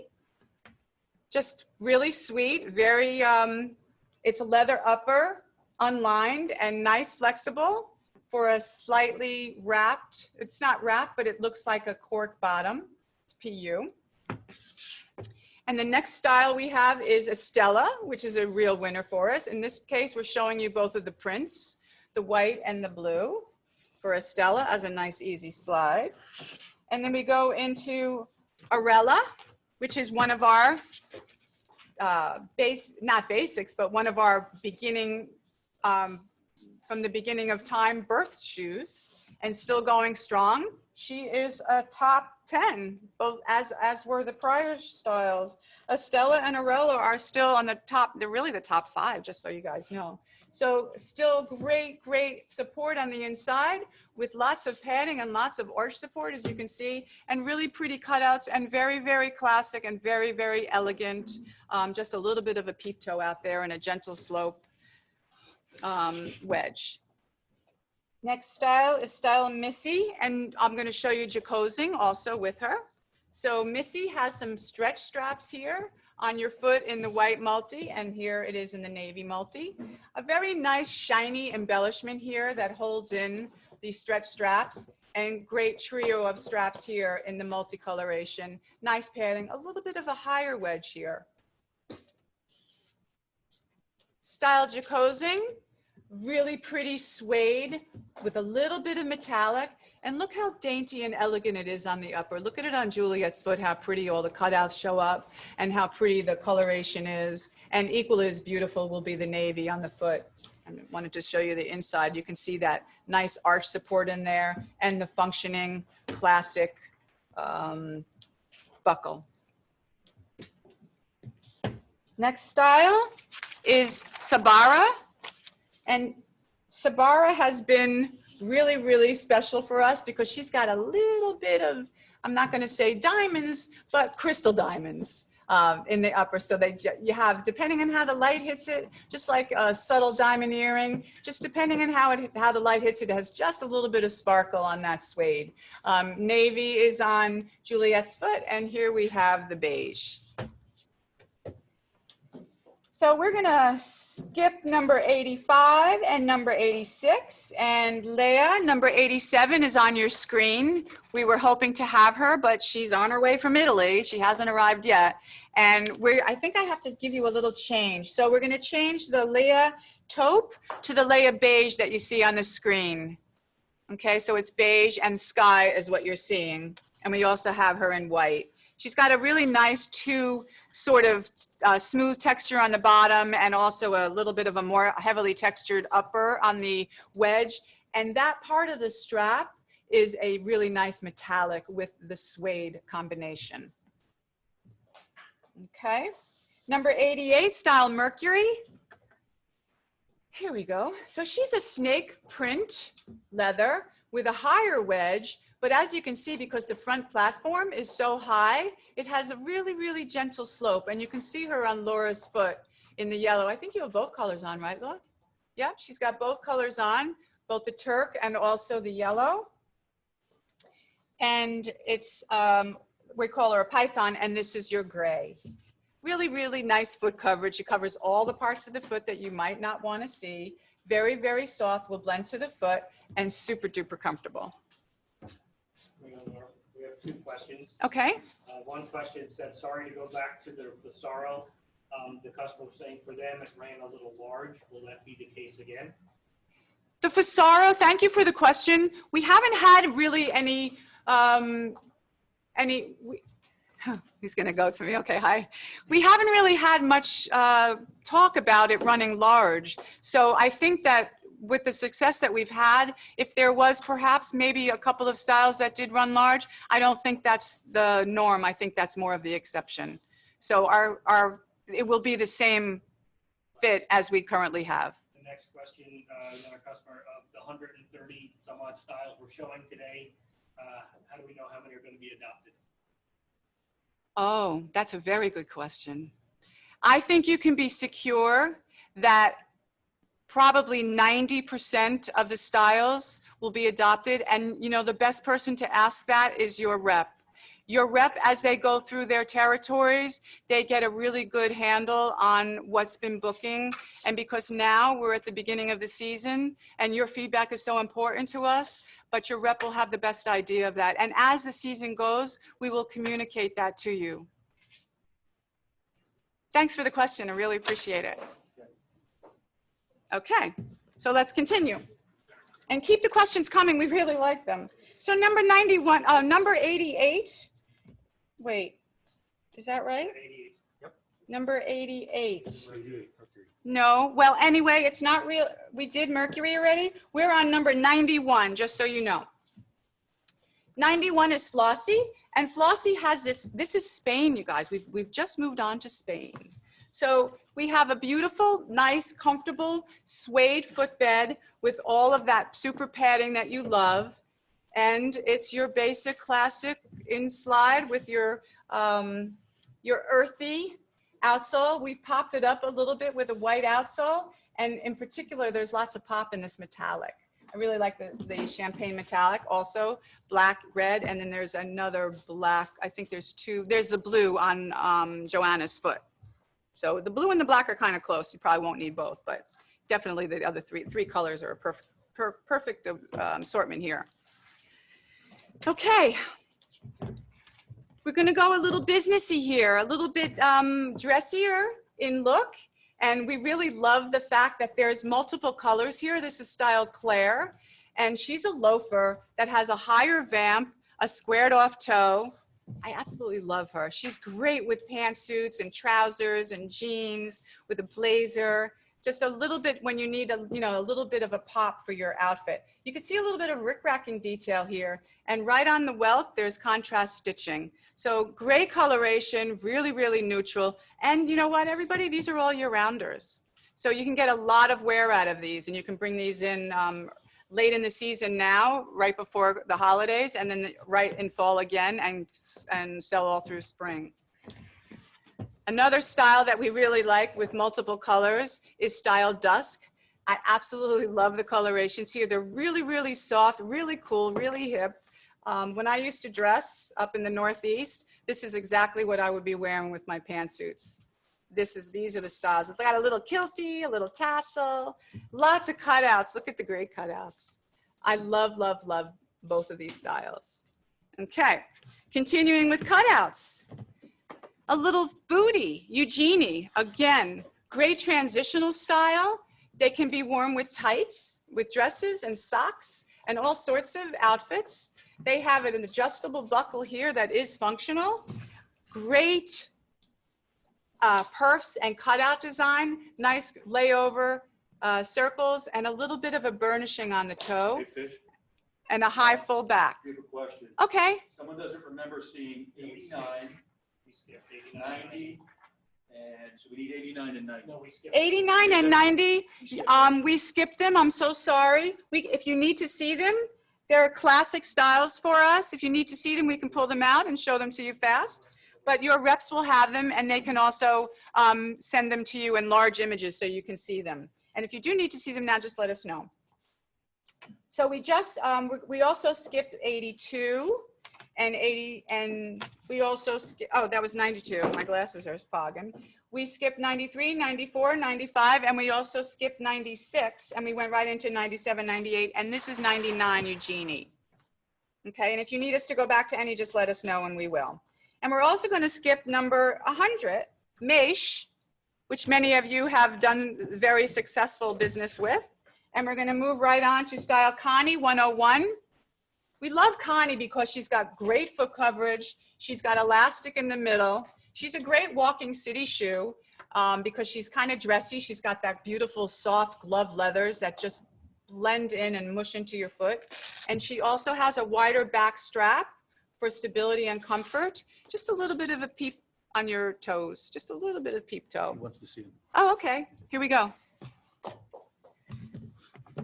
Just really sweet, very, it's a leather upper, unlined and nice, flexible for a slightly wrapped, it's not wrapped, but it looks like a cork bottom. It's PU. And the next style we have is a Stella, which is a real winner for us. In this case, we're showing you both of the prints, the white and the blue for a Stella as a nice, easy slide. And then we go into Arella, which is one of our not basics, but one of our beginning, from the beginning of time, birth shoes, and still going strong. She is a top 10, both as were the prior styles. Estella and Arella are still on the top. They're really the top 5, just so you guys know. So still great support on the inside with lots of padding and lots of arch support, as you can see, and really pretty cutouts and very classic and very elegant. Just a little bit of a peep toe out there and a gentle slope wedge. Next style is style Missy, and I'm going to show you jacozing also with her. So Missy has some stretch straps here on your foot in the white multi, and here it is in the navy multi. A very nice shiny embellishment here that holds in these stretch straps, and great trio of straps here in the multicoloration. Nice padding, a little bit of a higher wedge here. Style jacozing, really pretty suede with a little bit of metallic. And look how dainty and elegant it is on the upper. Look at it on Juliet's foot, how pretty all the cutouts show up and how pretty the coloration is. And equally as beautiful will be the navy on the foot. I wanted to show you the inside. You can see that nice arch support in there and the functioning classic buckle. Next style is Sabara. And Sabara has been really special for us because she's got a little bit of, I'm not going to say diamonds, but crystal diamonds in the upper. So you have, depending on how the light hits it, just like a subtle diamond earring, just depending on how the light hits it, it has just a little bit of sparkle on that suede. Navy is on Juliet's foot, and here we have the beige. So we're gonna skip number 85 and number 86, and Leah, number 87 is on your screen. We were hoping to have her, but she's on her way from Italy. She hasn't arrived yet. And I think I have to give you a little change. So we're gonna change the Leah taupe to the Leah beige that you see on the screen. Okay, so it's beige and sky is what you're seeing. And we also have her in white. She's got a really nice sort of smooth texture on the bottom and also a little bit of a more heavily textured upper on the wedge. And that part of the strap is a really nice metallic with the suede combination. Okay, number 88, style Mercury. Here we go. So she's a snake print leather with a higher wedge. But as you can see, because the front platform is so high, it has a really gentle slope. And you can see her on Laura's foot in the yellow. I think you have both colors on, right, Laura? Yeah, she's got both colors on, both the Turk and also the yellow. And it's, we call her a python, and this is your gray. Really nice foot coverage. It covers all the parts of the foot that you might not want to see. Very soft, will blend to the foot, and super duper comfortable. We have 2 questions. Okay. One question said, sorry to go back to the sorrow. The customer was saying for them, it ran a little large. Will that be the case again? The Fasaro, thank you for the question. We haven't had really any, he's gonna go to me, okay, hi. We haven't really had much talk about it running large. So I think that with the success that we've had, if there was perhaps maybe a couple of styles that did run large, I don't think that's the norm. I think that's more of the exception. So it will be the same fit as we currently have. The next question, another customer, of the 130 some odd styles we're showing today, how do we know how many are going to be adopted? Oh, that's a very good question. I think you can be secure that probably 90% of the styles will be adopted. And you know, the best person to ask that is your rep. Your rep, as they go through their territories, they get a really good handle on what's been booking. And because now we're at the beginning of the season and your feedback is so important to us, but your rep will have the best idea of that. And as the season goes, we will communicate that to you. Thanks for the question. I really appreciate it. Okay, so let's continue. And keep the questions coming. We really like them. So number 91, number 88. Wait, is that right? 88. Yep. Number 88. No, well, anyway, it's not real. We did Mercury already. We're on number 91, just so you know. 91 is Flossie, and Flossie has this is Spain, you guys. We've just moved on to Spain. So we have a beautiful, nice, comfortable suede footbed with all of that super padding that you love. And it's your basic classic in-slide with your earthy outsole. We've popped it up a little bit with a white outsole. And in particular, there's lots of pop in this metallic. I really like the champagne metallic, also black, red, and then there's another black. I think there's two. There's the blue on Joanna's foot. So the blue and the black are kind of close. You probably won't need both, but definitely the other three colors are a perfect assortment here. Okay, we're going to go a little businessy here, a little bit dressier in look. And we really love the fact that there's multiple colors here. This is style Claire, and she's a loafer that has a higher vamp, a squared off toe. I absolutely love her. She's great with pantsuits and trousers and jeans with a blazer. Just a little bit when you need a little bit of a pop for your outfit. You can see a little bit of rickracking detail here. And right on the welt, there's contrast stitching. So great coloration, really, really neutral. And you know what, everybody, these are all year-rounders. So you can get a lot of wear out of these, and you can bring these in late in the season now, right before the holidays, and then right in fall again, and sell all through spring. Another style that we really like with multiple colors is style Dusk. I absolutely love the colorations here. They're really, really soft, really cool, really hip. When I used to dress up in the Northeast, this is exactly what I would be wearing with my pantsuits. These are the styles. It's got a little kilty, a little tassel, lots of cutouts. Look at the great cutouts. I love, love, love both of these styles. Okay, continuing with cutouts. A little booty, Eugenie. Again, great transitional style. They can be worn with tights, with dresses and socks, and all sorts of outfits. They have an adjustable buckle here that is functional. Great perfs and cutout design, nice layover circles, and a little bit of a burnishing on the toe. Hey, Fish, And a high full back. we have a question. Okay. Someone doesn't remember seeing 89, We skipped 89. 90, and so we need 89 and 90. No, we skipped 89 and 90, we skipped them. I'm so sorry. If you need to see them, they're classic styles for us. If you need to see them, we can pull them out and show them to you fast. But your reps will have them, and they can also send them to you in large images so you can see them. And if you do need to see them now, just let us know. So we just, we also skipped 82 and 80, and we also, oh, that was 92. My glasses are fogging. We skipped 93, 94, 95, and we also skipped 96, and we went right into 97, 98, and this is 99, Eugenie. Okay, and if you need us to go back to any, just let us know and we will. And we're also going to skip number 100, Maish, which many of you have done very successful business with. And we're gonna move right on to style Connie 101. We love Connie because she's got great foot coverage. She's got elastic in the middle. She's a great walking city shoe because she's kind of dressy. She's got that beautiful soft glove leathers that just blend in and mush into your foot. And she also has a wider back strap for stability and comfort. Just a little bit of a peep on your toes, just a little bit of peep toe. He wants to see them. Oh, okay, here we go.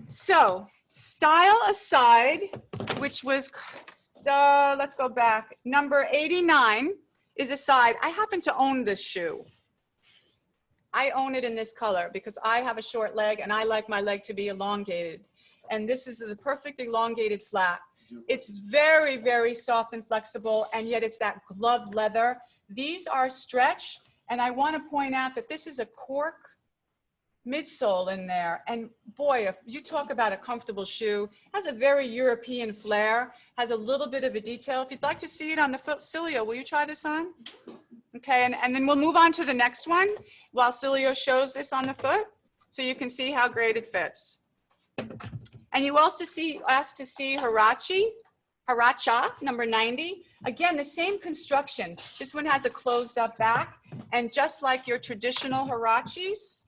So, style aside, which was, let's go back, number 89 is aside. I happen to own this shoe. I own it in this color because I have a short leg and I like my leg to be elongated. And this is the perfect elongated flat. It's very, very soft and flexible, and yet it's that glove leather. These are stretch, and I want to point out that this is a cork midsole in there. And boy, if you talk about a comfortable shoe, has a very European flair, has a little bit of a detail. If you'd like to see it on the foot, Cilio, will you try this on? Okay, and then we'll move on to the next one while Cilio shows this on the foot, so you can see how great it fits. And you also asked to see Haracha, number 90. Again, the same construction. This one has a closed up back, and just like your traditional Harachis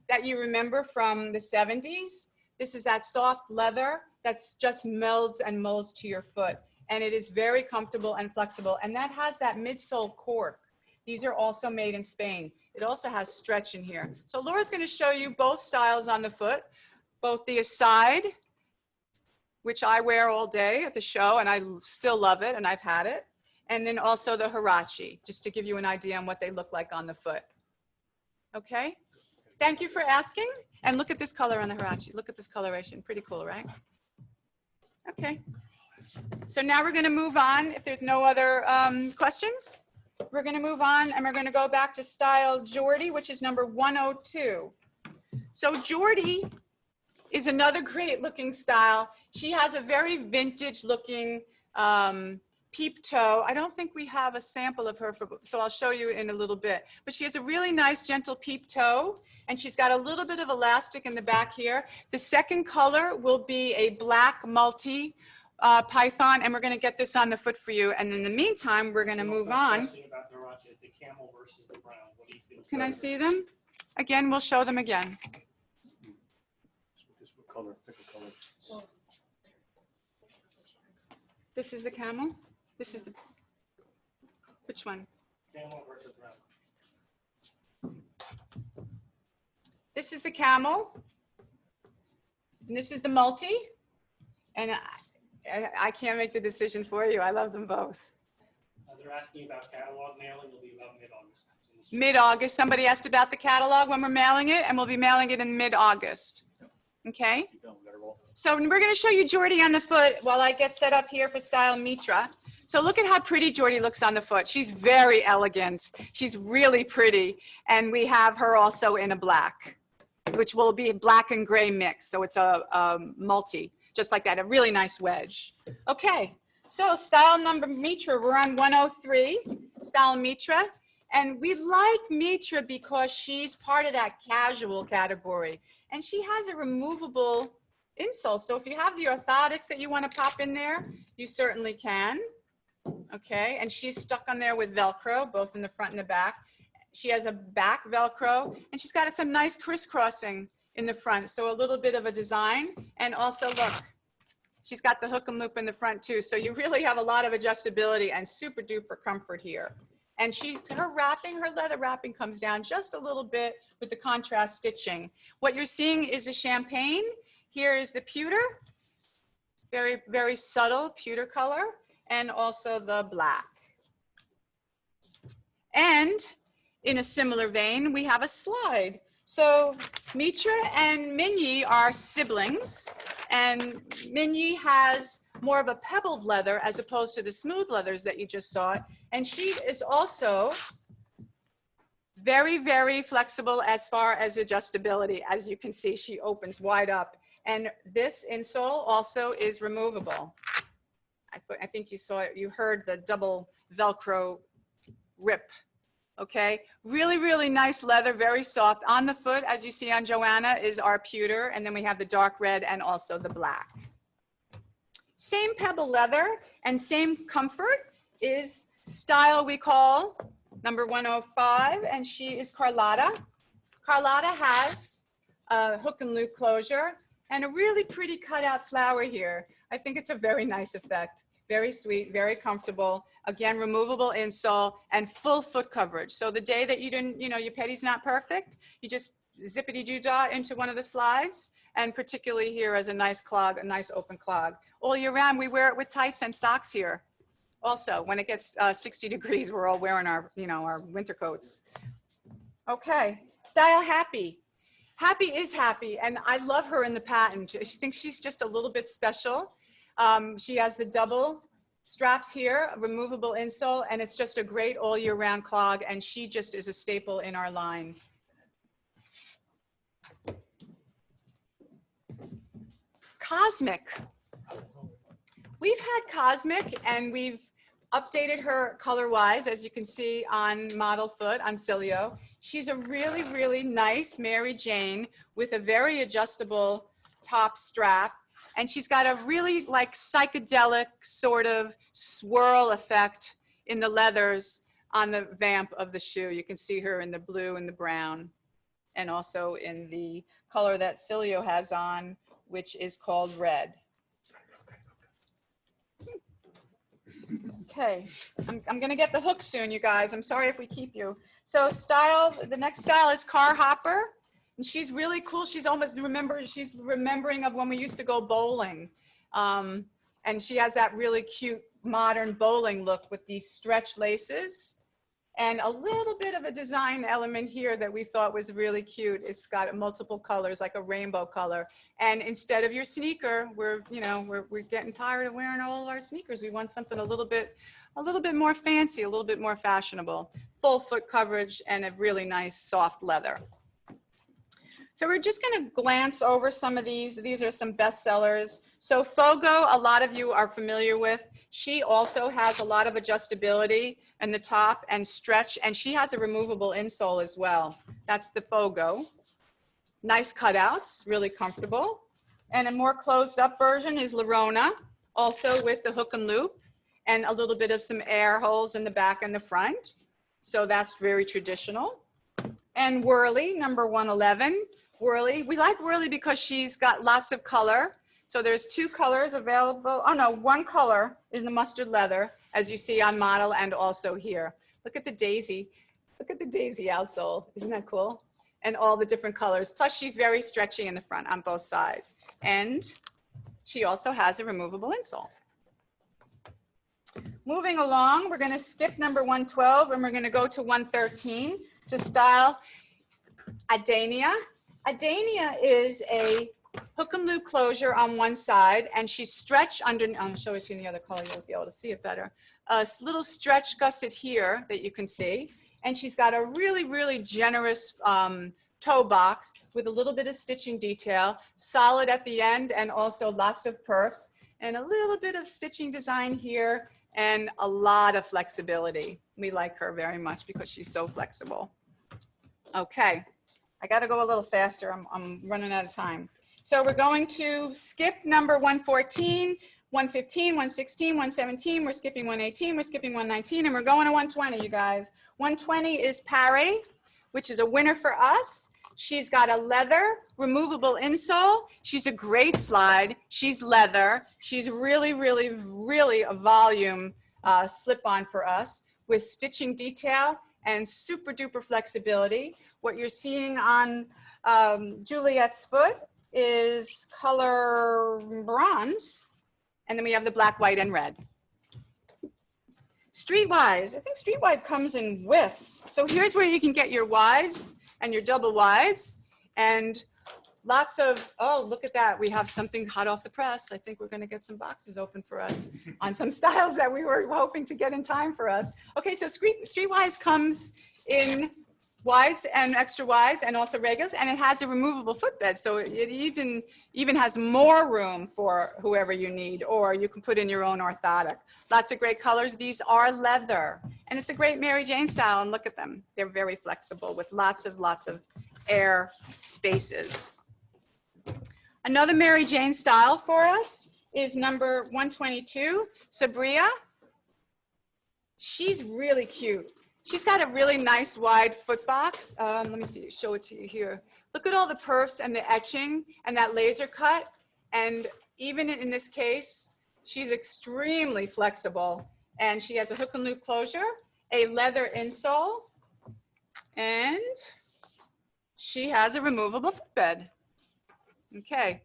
that you remember from the 70s, this is that soft leather that's just melds and molds to your foot. And it is very comfortable and flexible. And that has that midsole cork. These are also made in Spain. It also has stretch in here. So Laura's going to show you both styles on the foot, both the aside, which I wear all day at the show, and I still love it, and I've had it, and then also the Harachi, just to give you an idea on what they look like on the foot. Okay? Thank you for asking. And look at this color on the Harachi. Look at this coloration. Pretty cool, right? Okay. So now we're going to move on. If there's no other questions, we're going to move on, and we're going to go back to style Jordy, which is number 102. So Jordy is another great looking style. She has a very vintage looking peep toe. I don't think we have a sample of her, so I'll show you in a little bit. But she has a really nice gentle peep toe, and she's got a little bit of elastic in the back here. The second color will be a black multi python, and we're going to get this on the foot for you. And in the meantime, we're going to move on. About the Haracha, the camel versus the brown. What do you feel? Can I see them? Again, we'll show them again. Just what color? Pick a color. This is the camel. This is the, which one? Camel versus brown. This is the camel. And this is the multi. And I can't make the decision for you. I love them both. They're asking about catalog mailing. Will be about mid-August. Mid-August. Somebody asked about the catalog when we're mailing it, and we'll be mailing it in mid-August. Okay? Keep going, we gotta roll. So we're going to show you Jordy on the foot while I get set up here for style Mitra. So look at how pretty Jordy looks on the foot. She's very elegant. She's really pretty. And we have her also in a black, which will be black and gray mix. So it's a multi, just like that, a really nice wedge. Okay, so style number Mitra, we're on 103, style Mitra. And we like Mitra because she's part of that casual category. And she has a removable insole. So if you have the orthotics that you want to pop in there, you certainly can. Okay, and she's stuck on there with Velcro, both in the front and the back. She has a back Velcro, and she's got some nice crisscrossing in the front. So a little bit of a design. And also look, she's got the hook and loop in the front too. So you really have a lot of adjustability and super duper comfort here. And her leather wrapping comes down just a little bit with the contrast stitching. What you're seeing is a champagne. Here is the pewter, very, very subtle pewter color, and also the black. And in a similar vein, we have a slide. So Mitra and Minyi are siblings, and Minyi has more of a pebbled leather as opposed to the smooth leathers that you just saw. And she is also very, very flexible as far as adjustability. As you can see, she opens wide up. And this insole also is removable. I think you saw it, you heard the double Velcro rip Okay, really, really nice leather, very soft. On the foot, as you see on Joanna, is our pewter, and then we have the dark red and also the black. Same pebble leather and same comfort is style we call number 105, and she is Carlotta. Carlotta has a hook and loop closure and a really pretty cutout flower here. I think it's a very nice effect. Very sweet, very comfortable. Again, removable insole and full foot coverage. So the day that you didn't, you know, your petty's not perfect, you just zippity-doo-dah into one of the slides, and particularly here as a nice clog, a nice open clog. All year round, we wear it with tights and socks here. Also, when it gets 60 degrees, we're all wearing our, you know, our winter coats. Okay, style Happy. Happy is happy, and I love her in the patent. I think she's just a little bit special. She has the double straps here, a removable insole, and it's just a great all year round clog, and she just is a staple in our line. Cosmic. We've had Cosmic, and we've updated her color-wise, as you can see on model foot, on Cilio. She's a really, really nice Mary Jane with a very adjustable top strap. And she's got a really like psychedelic sort of swirl effect in the leathers on the vamp of the shoe. You can see her in the blue and the brown, and also in the color that Cilio has on, which is called red. Okay, I'm gonna get the hook soon, you guys. I'm sorry if we keep you. So style, the next style is Car Hopper. And she's really cool. She's almost she's remembering of when we used to go bowling. And she has that really cute modern bowling look with these stretch laces and a little bit of a design element here that we thought was really cute. It's got multiple colors, like a rainbow color. And instead of your sneaker, we're getting tired of wearing all our sneakers. We want something a little bit more fancy, a little bit more fashionable. Full foot coverage and a really nice soft leather. So we're just going to glance over some of these. These are some bestsellers. So Fogo, a lot of you are familiar with. She also has a lot of adjustability in the top and stretch, and she has a removable insole as well. That's the Fogo. Nice cutouts, really comfortable. And a more closed up version is Lorona, also with the hook and loop and a little bit of some air holes in the back and the front. So that's very traditional. And Whirly, number 111. Whirly, we like Whirly because she's got lots of color. So there's two colors available. Oh no, one color is the mustard leather, as you see on model and also here. Look at the daisy. Look at the daisy outsole. Isn't that cool? And all the different colors. Plus she's very stretchy in the front on both sides. And she also has a removable insole. Moving along, we're gonna skip number 112 and we're gonna go to 113 to style Adania. Adania is a hook and loop closure on one side, and she's stretched under, I'll show it to you in the other color, you'll be able to see it better. A little stretch gusset here that you can see, and she's got a really, really generous toe box with a little bit of stitching detail, solid at the end, and also lots of perfs, and a little bit of stitching design here, and a lot of flexibility. We like her very much because she's so flexible. Okay. I got to go a little faster. I'm running out of time. So we're going to skip number 114, 115, 116, 117. We're skipping 118. We're skipping 119. And we're going to 120, you guys. 120 is Paré, which is a winner for us. She's got a leather removable insole. She's a great slide. She's leather. She's really, really, really a volume slip-on for us with stitching detail and super duper flexibility. What you're seeing on Juliet's foot is color bronze, and then we have the black, white, and red. Streetwise, I think Streetwise comes in widths. So here's where you can get your wides and your double wides, and lots of, oh, look at that. We have something hot off the press. I think we're gonna get some boxes open for us on some styles that we were hoping to get in time for us. Okay, so Streetwise comes in wides and extra wides and also regulars, and it has a removable footbed, so it even has more room for whoever you need, or you can put in your own orthotic. Lots of great colors. These are leather, and it's a great Mary Jane style, and look at them. They're very flexible with lots of air spaces. Another Mary Jane style for us is number 122, Sabria. She's really cute. She's got a really nice wide foot box. Let me see, show it to you here. Look at all the perfs and the etching and that laser cut. And even in this case, she's extremely flexible. And she has a hook and loop closure, a leather insole, and she has a removable footbed. Okay.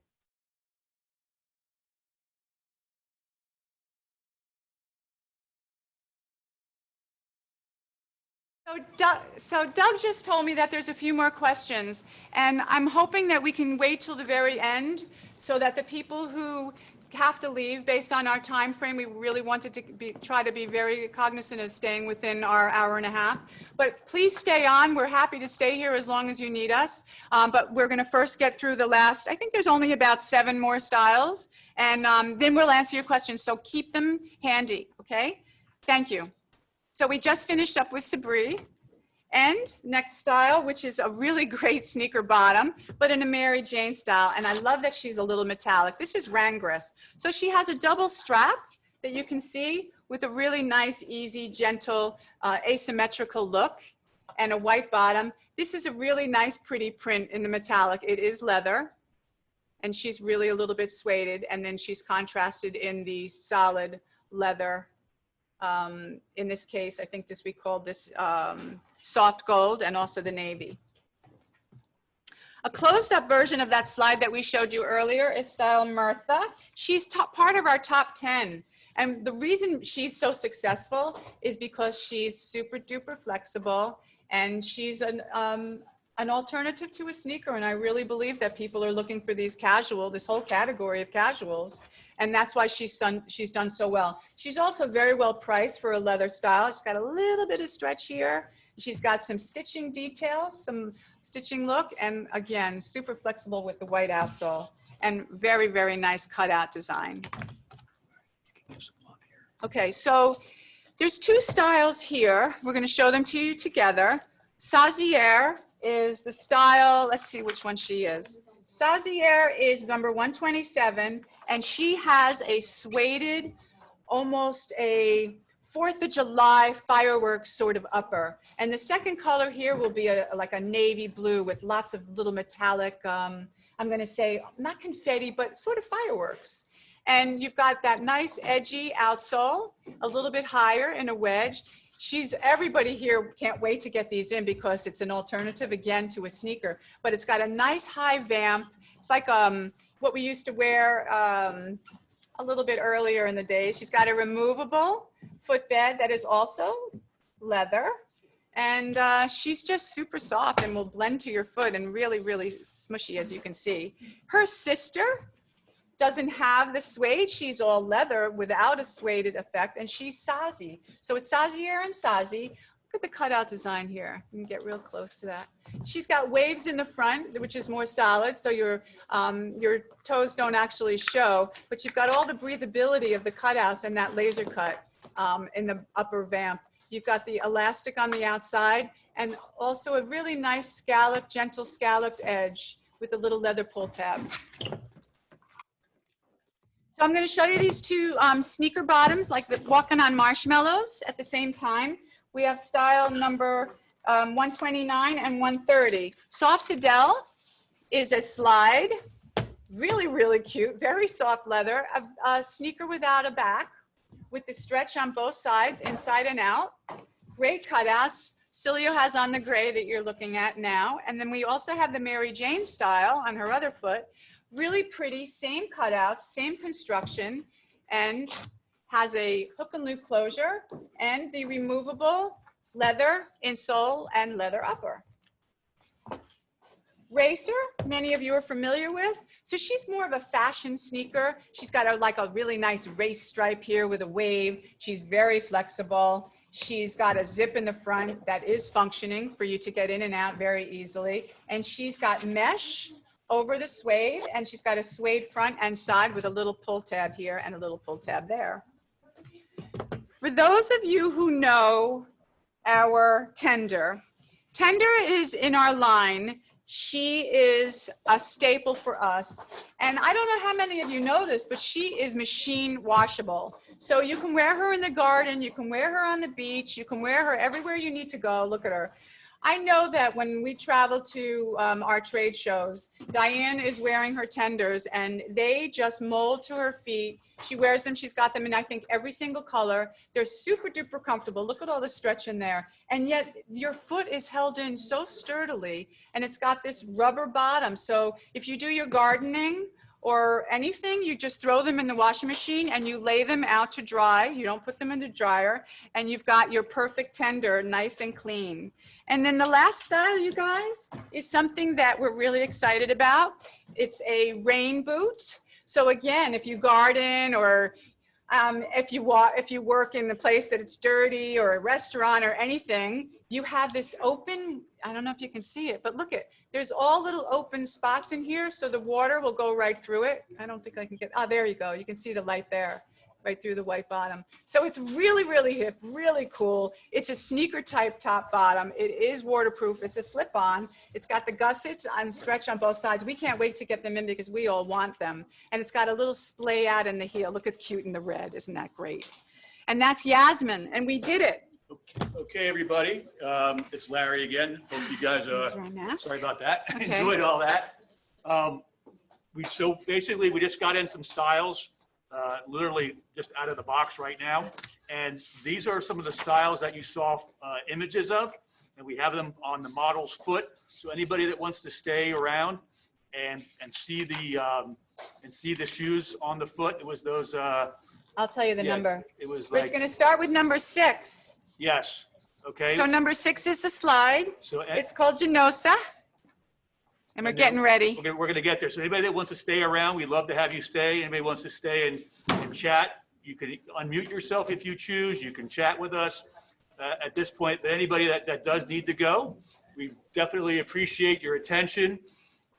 So Doug just told me that there's a few more questions, and I'm hoping that we can wait till the very end so that the people who have to leave based on our time frame, we really wanted to try to be very cognizant of staying within our hour and a half. But please stay on. We're happy to stay here as long as you need us. But we're going to first get through the last, I think there's only about 7 more styles, and then we'll answer your questions. So keep them handy, okay? Thank you. So we just finished up with Sabri. And next style, which is a really great sneaker bottom, but in a Mary Jane style. And I love that she's a little metallic. This is Rangress. So she has a double strap that you can see with a really nice, easy, gentle, asymmetrical look and a white bottom. This is a really nice, pretty print in the metallic. It is leather, and she's really a little bit suede. And then she's contrasted in the solid leather. In this case, I think we called this soft gold, and also the navy. A closed up version of that slide that we showed you earlier is style Mirtha. She's part of our top 10. And the reason she's so successful is because she's super duper flexible, and she's an alternative to a sneaker. And I really believe that people are looking for this whole category of casuals. And that's why she's done so well. She's also very well priced for a leather style. She's got a little bit of stretch here. She's got some stitching details, some stitching look, and again, super flexible with the white outsole, and very, very nice cutout design. Okay, so there's 2 styles here. We're going to show them to you together. Sazier is the style, let's see which one she is. Sazier is number 127, and she has a suede, almost a 4th of July fireworks sort of upper. And the second color here will be like a navy blue with lots of little metallic, I'm going to say not confetti, but sort of fireworks. And you've got that nice edgy outsole, a little bit higher in a wedge. Everybody here can't wait to get these in because it's an alternative again to a sneaker, but it's got a nice high vamp. It's like what we used to wear a little bit earlier in the day. She's got a removable footbed that is also leather, and she's just super soft and will blend to your foot and really, really smushy, as you can see. Her sister doesn't have the suede. She's all leather without a suede effect, and she's Sazi. So it's Sazier and Sazi. Look at the cutout design here. You can get real close to that. She's got waves in the front, which is more solid, so your toes don't actually show, but you've got all the breathability of the cutouts and that laser cut in the upper vamp. You've got the elastic on the outside, and also a really nice scalloped, gentle scalloped edge with a little leather pull tab. So I'm going to show you these 2 sneaker bottoms, like walking on marshmallows at the same time. We have style number 129 and 130. Soft Sedell is a slide, really, really cute, very soft leather, a sneaker without a back with the stretch on both sides, inside and out. Great cutouts. Cilio has on the gray that you're looking at now. And then we also have the Mary Jane style on her other foot. Really pretty, same cutouts, same construction, and has a hook and loop closure and the removable leather insole and leather upper. Racer, many of you are familiar with. So she's more of a fashion sneaker. She's got like a really nice race stripe here with a wave. She's very flexible. She's got a zip in the front that is functioning for you to get in and out very easily. And she's got mesh over the suede, and she's got a suede front and side with a little pull tab here and a little pull tab there. For those of you who know our Tender, Tender is in our line. She is a staple for us. And I don't know how many of you know this, but she is machine washable. So you can wear her in the garden, you can wear her on the beach, you can wear her everywhere you need to go. Look at her. I know that when we travel to our trade shows, Diane is wearing her Tenders and they just mold to her feet. She wears them, she's got them in I think every single color. They're super duper comfortable. Look at all the stretch in there. And yet your foot is held in so sturdily, and it's got this rubber bottom. So if you do your gardening or anything, you just throw them in the washing machine and you lay them out to dry. You don't put them in the dryer, and you've got your perfect Tender, nice and clean. And then the last style, you guys, is something that we're really excited about. It's a rain boot. So again, if you garden or if you work in a place that it's dirty or a restaurant or anything, you have this open, I don't know if you can see it, but look at, there's all little open spots in here, so the water will go right through it. I don't think I can get, oh, there you go. You can see the light there, right through the white bottom. So it's really, really hip, really cool. It's a sneaker type top bottom. It is waterproof. It's a slip on. It's got the gussets and stretch on both sides. We can't wait to get them in because we all want them. And it's got a little splay out in the heel. Look at cute in the red. Isn't that great? And that's Yasmin, and we did it. Okay, everybody, it's Larry again. Hope you guys, These are my masks. sorry about that. Okay. Enjoyed all that. So basically, we just got in some styles, literally just out of the box right now. And these are some of the styles that you saw images of, and we have them on the model's foot. So anybody that wants to stay around and see the shoes on the foot, it was those. I'll tell you the Yeah, number. It was We're like, going to start with number 6. yes, okay. So number 6 is the slide. So It's called Genosa. And we're getting ready. we're going to get there. So anybody that wants to stay around, we'd love to have you stay. Anybody wants to stay and chat, you can unmute yourself if you choose. You can chat with us at this point. But anybody that does need to go, we definitely appreciate your attention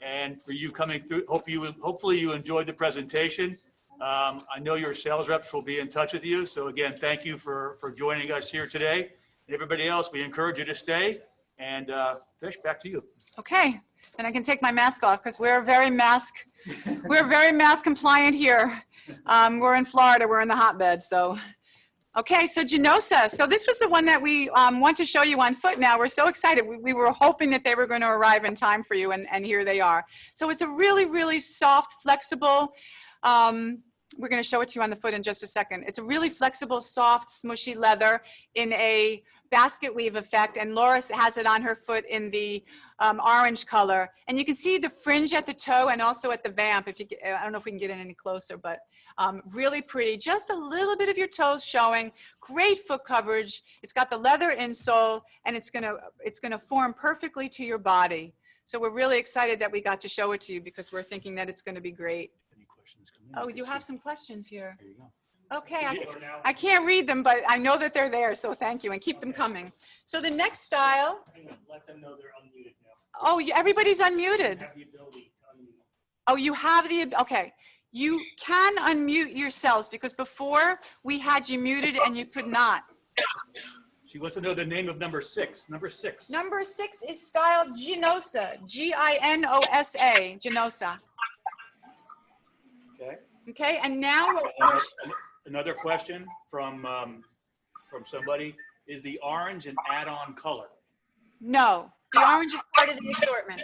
and for you coming through. Hopefully you enjoyed the presentation. I know your sales reps will be in touch with you. So again, thank you for joining us here today. And everybody else, we encourage you to stay. And Fish, back to you. Okay, then I can take my mask off because we're very mask compliant here. We're in Florida, we're in the hotbed, so. Okay, so Genosa. So this was the one that we want to show you on foot now. We're so excited. We were hoping that they were going to arrive in time for you, and here they are. So it's a really, really soft, flexible, we're going to show it to you on the foot in just a second. It's a really flexible, soft, smushy leather in a basket weave effect, and Laura has it on her foot in the orange color. And you can see the fringe at the toe and also at the vamp. If you get, I don't know if we can get in any closer, but really pretty. Just a little bit of your toes showing. Great foot coverage. It's got the leather insole, and it's gonna form perfectly to your body. So we're really excited that we got to show it to you because we're thinking that it's going to be great. Any questions come in? Oh, you have some questions here. There you go. Okay, Or now- I can't read them, but I know that they're there, so thank you, and keep them coming. So the next style, Hang on, let them know they're unmuted now. oh, everybody's You unmuted. have the ability to unmute. Oh, you have the, okay. You can unmute yourselves because before we had you muted and you could not. She wants to know the name of number 6. Number 6. Number 6 is style Genosa, G-I-N-O-S-A, Genosa. Okay. Okay, and now Another question from somebody. Is the orange an add-on color? no, the orange is part of the assortment.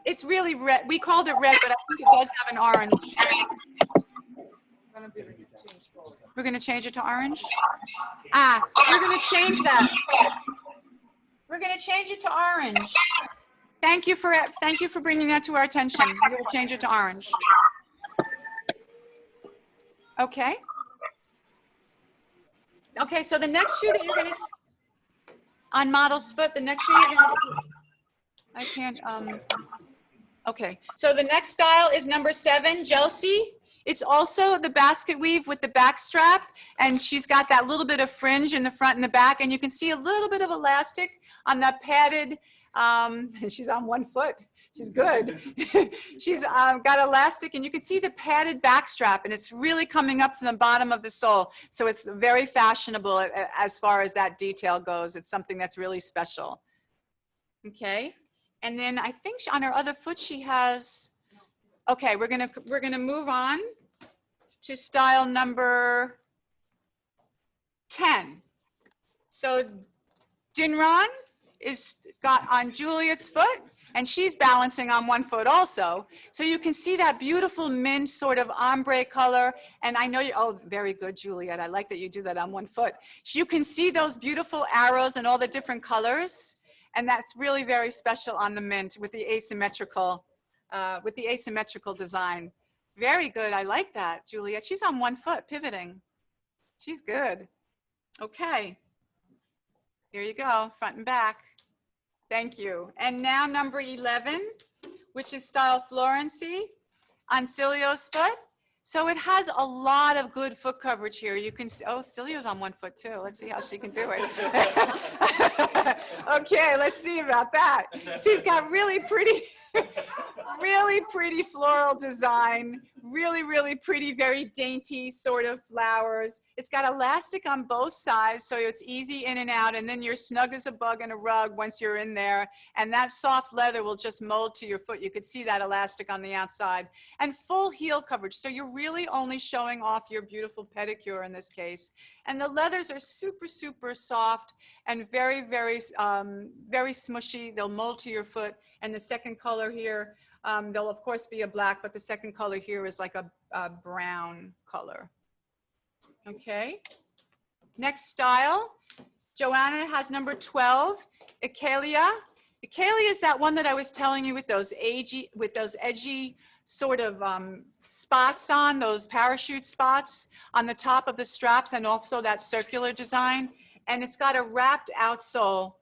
It's really red. We called it red, but I think it does have an orange. We're going to change it to orange? Ah, we're going to change that. We're going to change it to orange. Thank you for bringing that to our attention. We'll change it to orange. Okay. Okay, so the next shoe that you're going to, on model's foot, the next shoe you're going to see, I can't, okay. So the next style is number 7, Chelsea. It's also the basket weave with the back strap, and she's got that little bit of fringe in the front and the back, and you can see a little bit of elastic on that padded, she's on 1 foot. She's good. She's got elastic, and you can see the padded back strap, and it's really coming up from the bottom of the sole. So it's very fashionable as far as that detail goes. It's something that's really special. Okay. And then I think on her other foot she has, okay, we're gonna move on to style number 10. So Dinron is got on Juliet's foot, and she's balancing on 1 foot also. So you can see that beautiful mint sort of ombre color. And I know you, oh, very good, Juliet. I like that you do that on 1 foot. So you can see those beautiful arrows and all the different colors. And that's really very special on the mint with the asymmetrical design. Very good. I like that, Juliet. She's on 1 foot, pivoting. She's good. Okay. Here you go, front and back. Thank you. And now number 11, which is style Florency on Cilio's foot. So it has a lot of good foot coverage here. You can see, oh, Cilio's on 1 foot too. Let's see how she can do it. Okay, let's see about that. She's got really pretty floral design, really pretty, very dainty sort of flowers. It's got elastic on both sides, so it's easy in and out, and then you're snug as a bug in a rug once you're in there, and that soft leather will just mold to your foot. You could see that elastic on the outside, and full heel coverage, so you're really only showing off your beautiful pedicure in this case. And the leathers are super soft and very smushy. They'll mold to your foot. And the second color here, there'll of course be a black, but the second color here is like a brown color. Okay. Next style, Joanna has number 12, Icalia. Icalia is that one that I was telling you with those edgy sort of spots on, those parachute spots on the top of the straps, and also that circular design. And it's got a wrapped outsole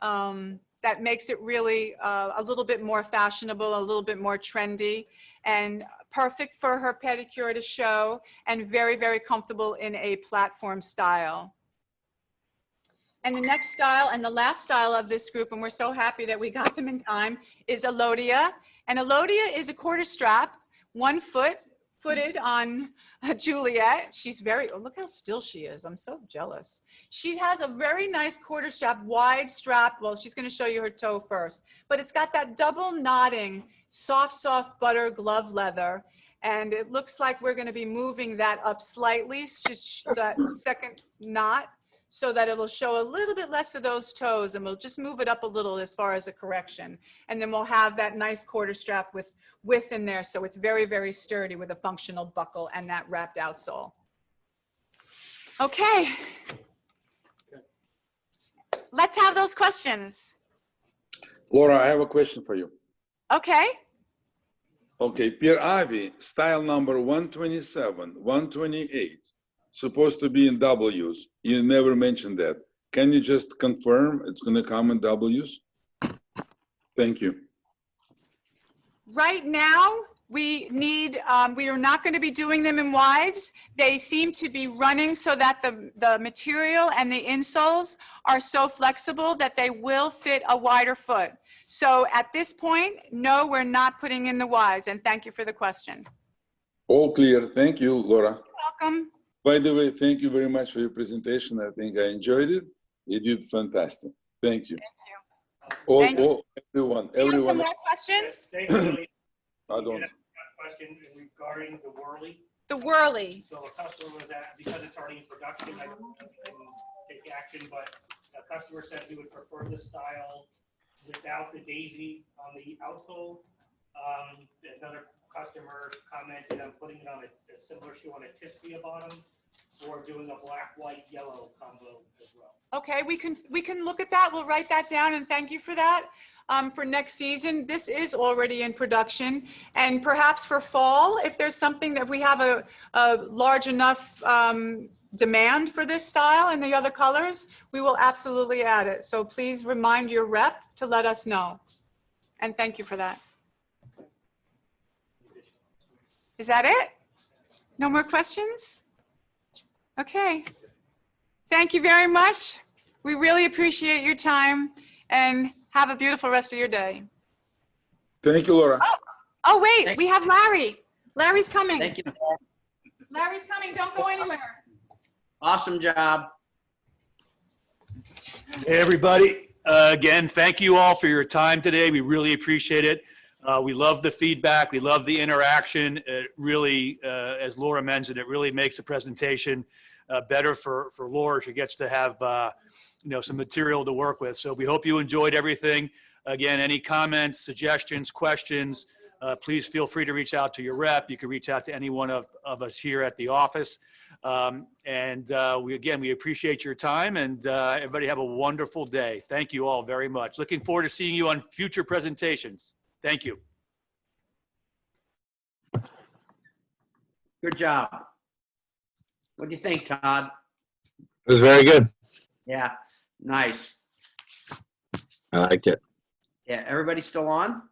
that makes it really a little bit more fashionable, a little bit more trendy, and perfect for her pedicure to show, and very comfortable in a platform style. And the next style and the last style of this group, and we're so happy that we got them in time, is Elodia. And Elodia is a quarter strap, 1 foot, footed on Juliet. She's very, oh, look how still she is. I'm so jealous. She has a very nice quarter strap, wide strap. Well, she's going to show you her toe first, but it's got that double knotting, soft butter glove leather. And it looks like we're going to be moving that up slightly, just that second knot, so that it'll show a little bit less of those toes, and we'll just move it up a little as far as a correction. And then we'll have that nice quarter strap with width in there, so it's very sturdy with a functional buckle and that wrapped outsole. Okay. Let's have those questions. Laura, I have a question for you. Okay. Okay, Pier Avi, style number 127, 128, supposed to be in W's. You never mentioned that. Can you just confirm it's going to come in W's? Thank you. Right now, we are not going to be doing them in wides. They seem to be running so that the material and the insoles are so flexible that they will fit a wider foot. So at this point, no, we're not putting in the wides, and thank you for the question. All clear. Thank you, Laura. You're welcome. By the way, thank you very much for your presentation. I think I enjoyed it. You did fantastic. Thank you. Thank you. Everyone. You have some more questions? Thank you, Willie. I don't. Question regarding the whirly. The whirly. So a customer was at, because it's already in production, I can take action, but a customer said he would prefer the style without the daisy on the outsole. Another customer commented on putting it on a similar shoe on a Tispia bottom, or doing a black, white, yellow combo as well. Okay, we can look at that. We'll write that down, and thank you for that. For next season, this is already in production, and perhaps for fall, if there's something that we have a large enough demand for this style and the other colors, we will absolutely add it. So please remind your rep to let us know. And thank you for that. Is that it? No more questions? Okay. Thank you very much. We really appreciate your time and have a beautiful rest of your day. Thank you, Laura. Oh, wait, we have Larry. Larry's coming. Thank you. Larry's coming. Don't go anywhere. Awesome job. Hey, everybody. Again, thank you all for your time today. We really appreciate it. We love the feedback. We love the interaction. It really, as Laura mentioned, it really makes the presentation better for Laura. She gets to have, some material to work with. So we hope you enjoyed everything. Again, any comments, suggestions, questions, please feel free to reach out to your rep. You can reach out to any one of us here at the office. We appreciate your time, and everybody have a wonderful day. Thank you all very much. Looking forward to seeing you on future presentations. Thank you. Good job. What do you think, Todd? It was very good. Yeah, nice. I liked it. Yeah, everybody still on?